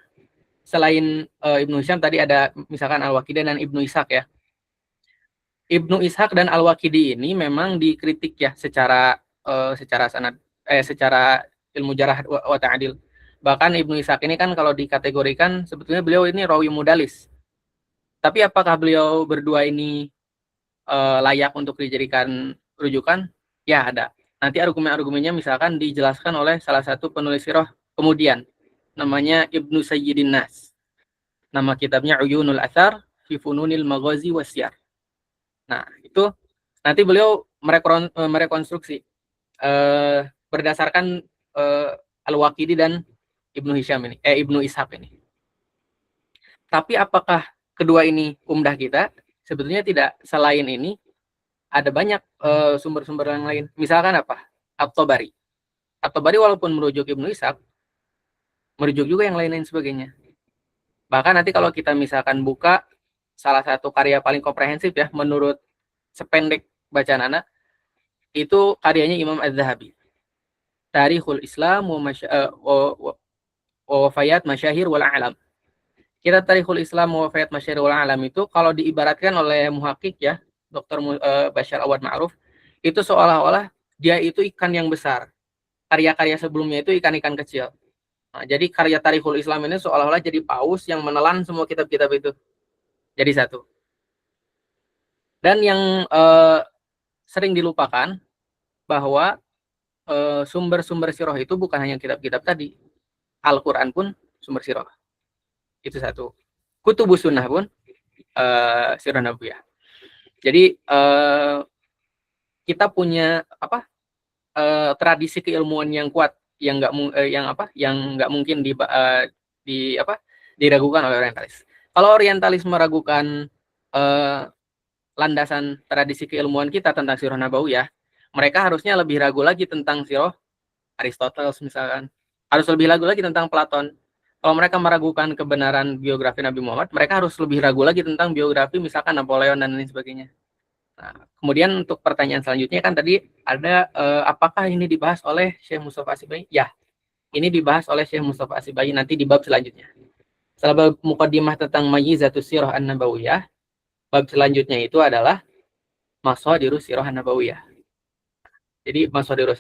Selain Ibnu Hisham tadi ada misalkan Al-Waqidi dan Ibnu Ishaq ya. Ibnu Ishaq dan Al-Waqidi ini memang dikritik ya secara secara ilmu jarah wa ta'dil. Bahkan Ibnu Ishaq ini kan kalau dikategorikan sebetulnya beliau ini rawi mudalis. Tapi apakah beliau berdua ini layak untuk dijadikan rujukan? Ya, ada. Nanti argumen-argumennya misalkan dijelaskan oleh salah satu penulis sirah kemudian. Namanya Ibnu Sayyidin Nas. Nama kitabnya Uyunul Athar fi Fununil Maghazi Wasyar. Nah, itu nanti beliau merekonstruksi berdasarkan Al-Waqidi dan Ibnu Hisham ini, Ibnu Ishaq ini. Tapi apakah kedua ini umdah kita? Sebetulnya tidak. Selain ini, ada banyak sumber-sumber yang lain. Misalkan apa? At-Tabari. At-Tabari walaupun merujuk Ibnu Ishaq, merujuk juga yang lain-lain sebagainya. Bahkan nanti kalau kita misalkan buka salah satu karya paling komprehensif ya, menurut sependek bacaan anak, itu karyanya Imam Az-Zahabi. Tarikhul Islam wa Wafayat Masyahir wal A'lam. Kita Tarikhul Islam wa Wafayat Masyahir wal A'lam itu kalau diibaratkan oleh muhakik ya, Dr. Bashar Awad Ma'ruf, itu seolah-olah dia itu ikan yang besar. Karya-karya sebelumnya itu ikan-ikan kecil. Nah, jadi karya Tarikhul Islam ini seolah-olah jadi paus yang menelan semua kitab-kitab itu. Jadi satu. Dan yang sering dilupakan bahwa sumber-sumber sirah itu bukan hanya kitab-kitab tadi. Al-Quran pun sumber sirah. Itu satu. Kutubus sunnah pun sirah nabawiyah. Jadi kita punya tradisi keilmuan yang kuat yang nggak mungkin diragukan oleh orientalis. Kalau orientalis meragukan landasan tradisi keilmuan kita tentang sirah nabawiyah, mereka harusnya lebih ragu lagi tentang sirah Aristoteles misalkan. Harus lebih ragu lagi tentang Platon. Kalau mereka meragukan kebenaran biografi Nabi Muhammad, mereka harus lebih ragu lagi tentang biografi misalkan Napoleon dan lain sebagainya. Nah, kemudian untuk pertanyaan selanjutnya kan tadi ada apakah ini dibahas oleh Syekh Mustafa As-Sibai? Ya, ini dibahas oleh Syekh Mustafa As-Sibai nanti di bab selanjutnya. Setelah bab muqaddimah tentang Mayyizatus Sirah An-Nabawiyah, bab selanjutnya itu adalah Masadirus Sirah An-Nabawiyah. Jadi Masadirus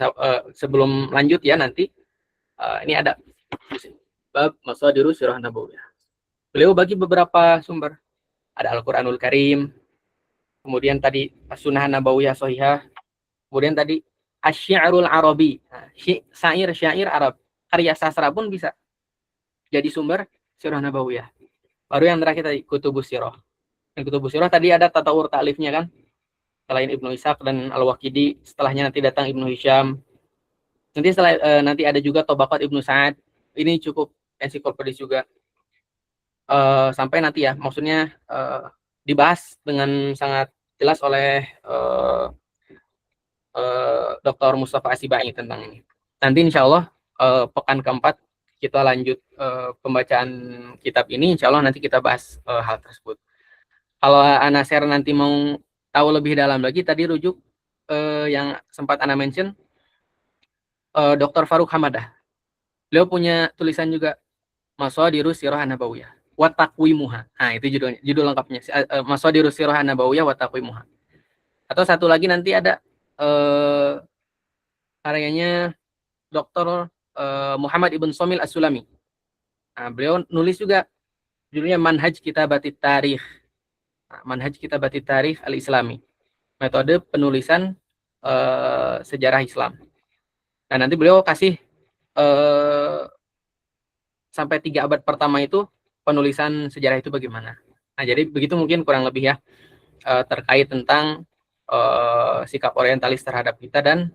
sebelum lanjut ya nanti ini ada bab Masadirus Sirah An-Nabawiyah. Beliau bagi beberapa sumber. Ada Al-Qur'anul Karim, kemudian tadi As-Sunnah Nabawiyah Shahihah, kemudian tadi Asy-Syi'rul Arabi, syair Arab, karya sastra pun bisa jadi sumber sirah nabawiyah. Baru yang terakhir tadi Kutubus Sirah. Yang Kutubus Sirah tadi ada tatawur ta'lifnya kan, selain Ibnu Ishaq dan Al-Waqidi, setelahnya nanti datang Ibnu Hisham. Nanti nanti ada juga Tabaqat Ibnu Sa'ad. Ini cukup ensiklopedis juga. Sampai nanti ya, maksudnya dibahas dengan sangat jelas oleh Dr. Mustafa As-Sibai tentang ini. Nanti insya Allah pekan keempat kita lanjut pembacaan kitab ini, insya Allah nanti kita bahas hal tersebut. Kalau Ana share nanti mau tahu lebih dalam lagi, tadi rujuk yang sempat Ana mention, Dr. Faruk Hamadah. Beliau punya tulisan juga, Mashadirus Sirah An-Nabawiyah wa Taqwimuha. Nah, itu judul lengkapnya. Mashadirus Sirah An-Nabawiyah wa Taqwimuha. Atau satu lagi nanti ada karyanya Dr. Muhammad Ibn Somil As-Sulami. Nah, beliau nulis juga judulnya Manhaj Kitabatit Tarikh. Manhaj Kitabatit Tarikh Al-Islami. Metode penulisan sejarah Islam. Dan nanti beliau kasih sampai 3 abad pertama itu penulisan sejarah itu bagaimana. Nah, jadi begitu mungkin kurang lebih ya terkait tentang sikap orientalis terhadap kita dan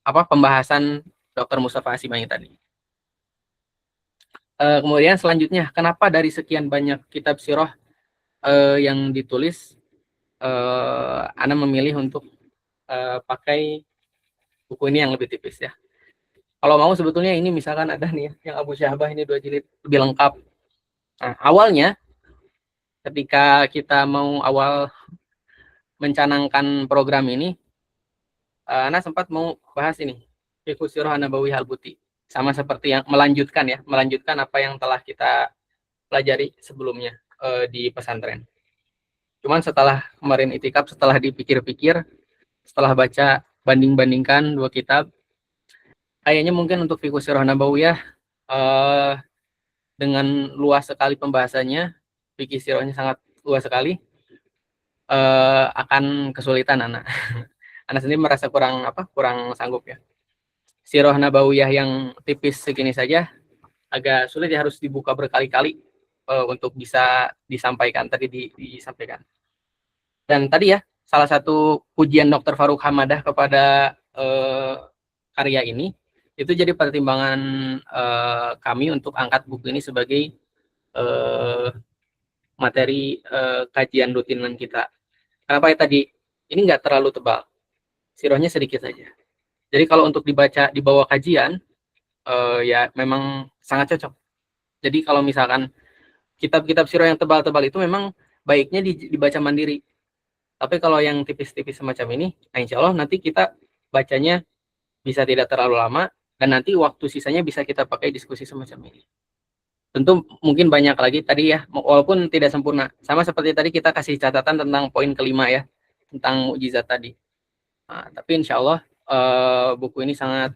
pembahasan Dr. Mustafa Asimani tadi. Kemudian selanjutnya, kenapa dari sekian banyak kitab sirah yang ditulis, Ana memilih untuk pakai buku ini yang lebih tipis ya. Kalau mau sebetulnya ini misalkan ada nih yang Abu Syahbah ini 2 jilid lebih lengkap. Nah, awalnya ketika kita mau awal mencanangkan program ini, Ana sempat mau bahas ini, Fiqh Sirah An-Nabawiyah Al-Buti. Sama seperti yang melanjutkan apa yang telah kita pelajari sebelumnya di pesantren. Cuman setelah kemarin itikaf, setelah dipikir-pikir, setelah baca banding-bandingkan 2 kitab, kayaknya mungkin untuk Fiqh Sirah An-Nabawiyah dengan luas sekali pembahasannya, fikih sirahnya sangat luas sekali, akan kesulitan Ana. Ana sendiri merasa kurang sanggup ya. Sirah Nabawiyah yang tipis segini saja agak sulit ya, harus dibuka berkali-kali untuk bisa disampaikan disampaikan. Dan tadi ya, salah satu pujian Dr. Faruk Hamadah kepada karya ini itu jadi pertimbangan kami untuk angkat buku ini sebagai materi kajian rutinan kita. Kenapa ya tadi? Ini nggak terlalu tebal, sirahnya sedikit saja. Jadi kalau untuk dibaca di bawah kajian, ya memang sangat cocok. Jadi kalau misalkan kitab-kitab sirah yang tebal-tebal itu memang baiknya dibaca mandiri. Tapi kalau yang tipis-tipis semacam ini, nah insya Allah nanti kita bacanya bisa tidak terlalu lama, dan nanti waktu sisanya bisa kita pakai diskusi semacam ini. Tentu mungkin banyak lagi tadi ya, walaupun tidak sempurna. Sama seperti tadi kita kasih catatan tentang poin kelima ya, tentang mukjizat tadi. Nah, tapi insya Allah buku ini sangat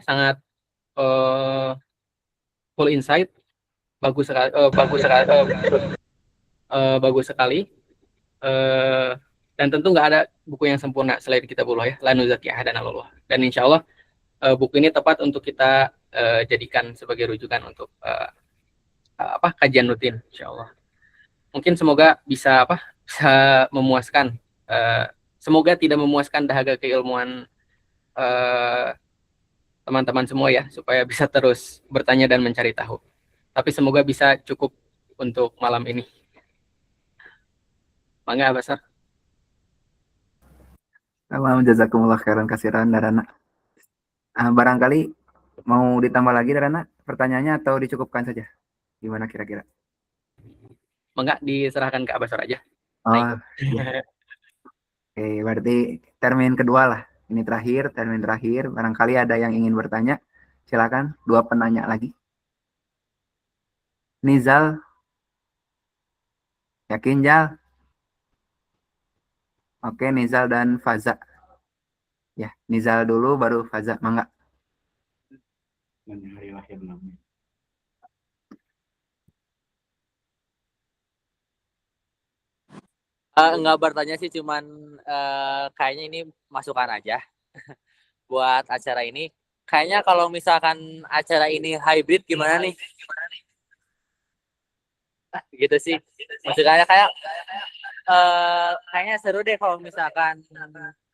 sangat full insight, bagus sekali, bagus sekali. Dan tentu nggak ada buku yang sempurna selain Kitabullah ya, la nuzaki ahadan Allah. Dan insya Allah buku ini tepat untuk kita jadikan sebagai rujukan untuk kajian rutin, insya Allah. Mungkin semoga bisa memuaskan. Semoga tidak memuaskan dahaga keilmuan teman-teman semua ya, supaya bisa terus bertanya dan mencari tahu. Tapi semoga bisa cukup untuk malam ini. Mangga Basar. Salam jazakumullah khairan kasiran Darana. Barangkali mau ditambah lagi Darana pertanyaannya atau dicukupkan saja? Gimana kira-kira? Mangga diserahkan ke Abasar aja. Oh, ya. Oke, berarti termin kedua lah. Ini terakhir, termin terakhir. Barangkali ada yang ingin bertanya. Silakan, 2 penanya lagi. Nizal. Yakin, Jal? Oke, Nizal dan Faza. Ya, Nizal dulu baru Faza. Mangga. Hari lahir namanya. Nggak bertanya sih, cuman kayaknya ini masukan aja buat acara ini. Kayaknya kalau misalkan acara ini hybrid gimana nih? Gitu sih. Maksudnya kayaknya seru deh kalau misalkan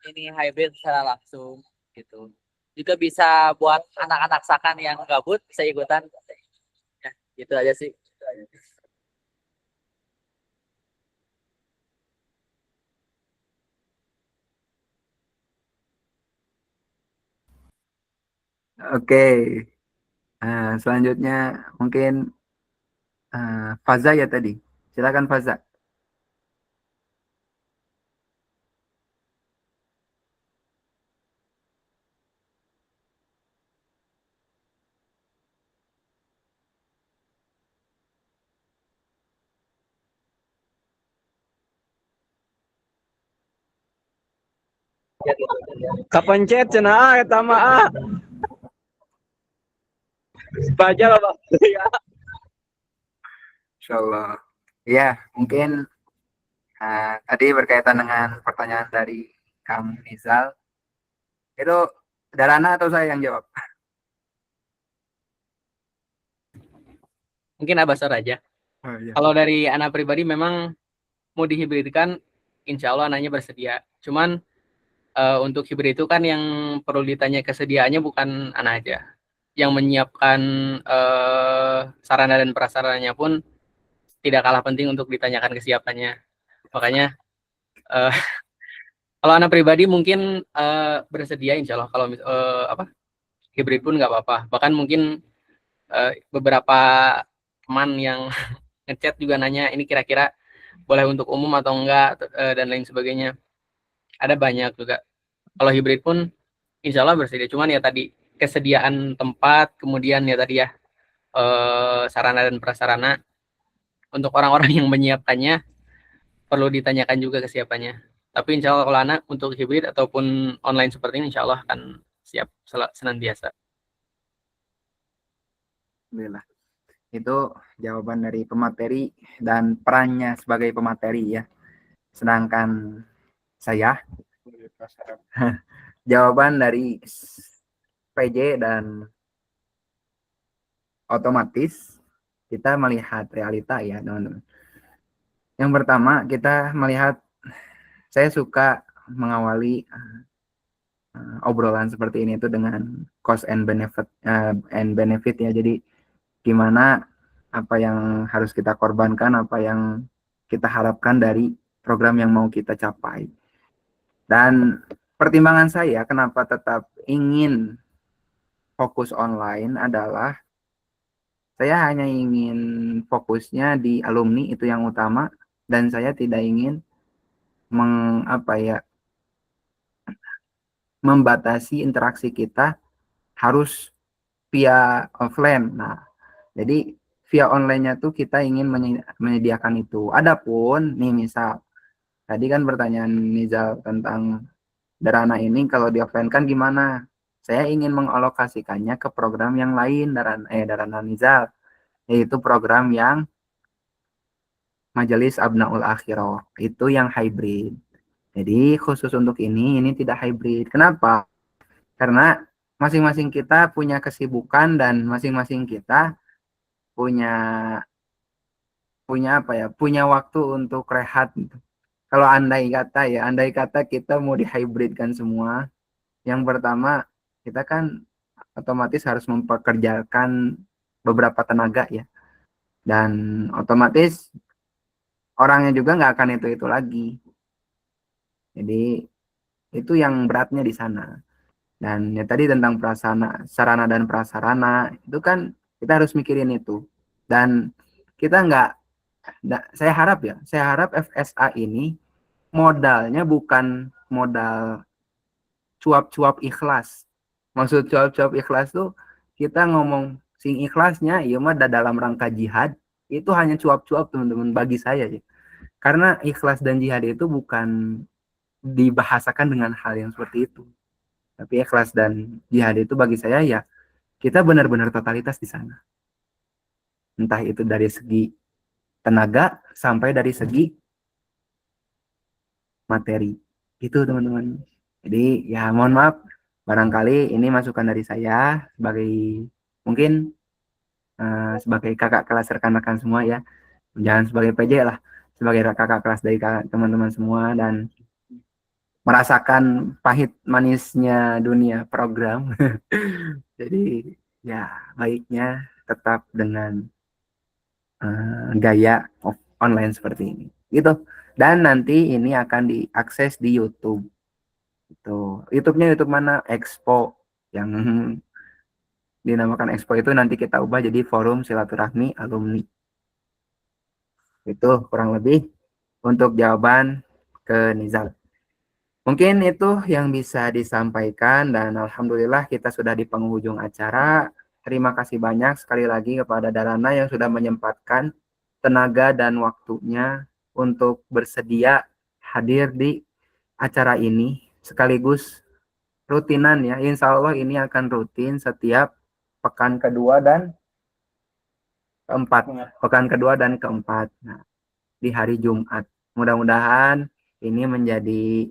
ini hybrid secara langsung gitu. Juga bisa buat anak-anak sakan yang gabut bisa ikutan. Ya, gitu aja sih. Oke. Selanjutnya mungkin Faza ya tadi. Silakan Faza. Kapencet cenah eta mah baca lah Bang. Insyaallah. Ya, mungkin tadi berkaitan dengan pertanyaan dari Kang Nizal. Itu Darana atau saya yang jawab? Mungkin Abasar aja. Oh, iya. Kalau dari anak pribadi memang mau dihibridkan, insya Allah anaknya bersedia. Cuman untuk hibrid itu kan yang perlu ditanya kesediaannya bukan anak aja. Yang menyiapkan sarana dan prasarananya pun tidak kalah penting untuk ditanyakan kesiapannya. Makanya kalau anak pribadi mungkin bersedia insya Allah. Kalau hibrid pun nggak apa-apa. Bahkan mungkin beberapa teman yang ngechat juga nanya ini kira-kira boleh untuk umum atau enggak dan lain sebagainya. Ada banyak juga. Kalau hibrid pun insya Allah bersedia. Cuman ya tadi kesediaan tempat, kemudian ya tadi ya sarana dan prasarana untuk orang-orang yang menyiapkannya perlu ditanyakan juga kesiapannya. Tapi insya Allah kalau anak untuk hibrid ataupun online seperti ini insya Allah akan siap senantiasa. Alhamdulillah. Itu jawaban dari pemateri dan perannya sebagai pemateri ya. Sedangkan saya jawaban dari PJ dan otomatis kita melihat realita ya teman-teman. Yang pertama kita melihat, saya suka mengawali obrolan seperti ini itu dengan cost and benefit ya. Jadi gimana apa yang harus kita korbankan, apa yang kita harapkan dari program yang mau kita capai. Dan pertimbangan saya kenapa tetap ingin fokus online adalah saya hanya ingin fokusnya di alumni itu yang utama, dan saya tidak ingin membatasi interaksi kita harus via offline. Nah, jadi via online-nya tuh kita ingin menyediakan itu. Adapun nih misal tadi kan pertanyaan Nizal tentang Darana ini kalau di offline kan gimana? Saya ingin mengalokasikannya ke program yang lain Darana Nizal, yaitu program yang Majelis Abnaul Akhirah, itu yang hybrid. Jadi khusus untuk ini tidak hybrid. Kenapa? Karena masing-masing kita punya kesibukan dan masing-masing kita punya punya waktu untuk rehat gitu. Kalau andai kata kita mau dihybridkan semua, yang pertama kita kan otomatis harus mempekerjakan beberapa tenaga ya, dan otomatis orangnya juga nggak akan itu lagi. Jadi itu yang beratnya di sana. Dan ya tadi tentang sarana dan prasarana itu kan kita harus mikirin itu. Dan kita saya harap FSA ini modalnya bukan modal cuap-cuap ikhlas. Maksud cuap-cuap ikhlas tuh kita ngomong sing ikhlasnya ya mah dalam rangka jihad, itu hanya cuap-cuap teman-teman bagi saya ya. Karena ikhlas dan jihad itu bukan dibahasakan dengan hal yang seperti itu. Tapi ikhlas dan jihad itu bagi saya ya kita benar-benar totalitas di sana. Entah itu dari segi tenaga sampai dari segi materi. Itu teman-teman. Jadi ya mohon maaf barangkali ini masukan dari saya sebagai mungkin sebagai kakak kelas rekan-rekan semua ya. Jangan sebagai PJ lah, sebagai kakak kelas dari teman-teman semua dan merasakan pahit manisnya dunia program. Jadi ya baiknya tetap dengan gaya online seperti ini gitu. Dan nanti ini akan diakses di YouTube. Itu YouTube-nya YouTube mana? Expo yang dinamakan Expo itu nanti kita ubah jadi Forum Silaturahmi Alumni. Itu kurang lebih untuk jawaban ke Nizal. Mungkin itu yang bisa disampaikan dan alhamdulillah kita sudah di penghujung acara. Terima kasih banyak sekali lagi kepada Darana yang sudah menyempatkan tenaga dan waktunya untuk bersedia hadir di acara ini sekaligus rutinan ya. Insya Allah ini akan rutin setiap pekan kedua dan keempat. Pekan kedua dan keempat. Nah, di hari Jumat. Mudah-mudahan ini menjadi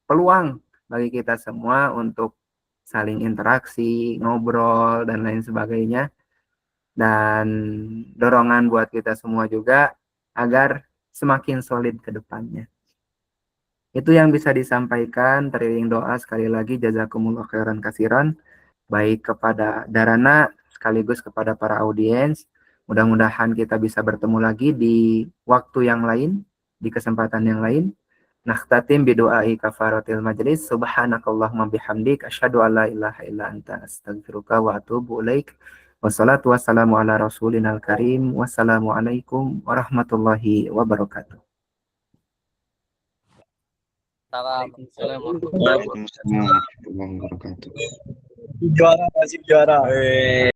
peluang bagi kita semua untuk saling interaksi, ngobrol, dan lain sebagainya. Dan dorongan buat kita semua juga agar semakin solid ke depannya. Itu yang bisa disampaikan. Teriring doa sekali lagi jazakumullah khairan kasiran. Baik kepada Darana sekaligus kepada para audiens. Mudah-mudahan kita bisa bertemu lagi di waktu yang lain, di kesempatan yang lain. Nakhtatim bidu'ai kafaratil majlis. Subhanakallahumma bihamdik. Asyhadu an la ilaha illa anta astaghfiruka wa atubu ilaik. Wassalatu wassalamu ala rasulinal karim. Wassalamualaikum warahmatullahi wabarakatuh. Salam. Assalamualaikum. Waalaikumsalam warahmatullahi wabarakatuh. Juara, masih juara.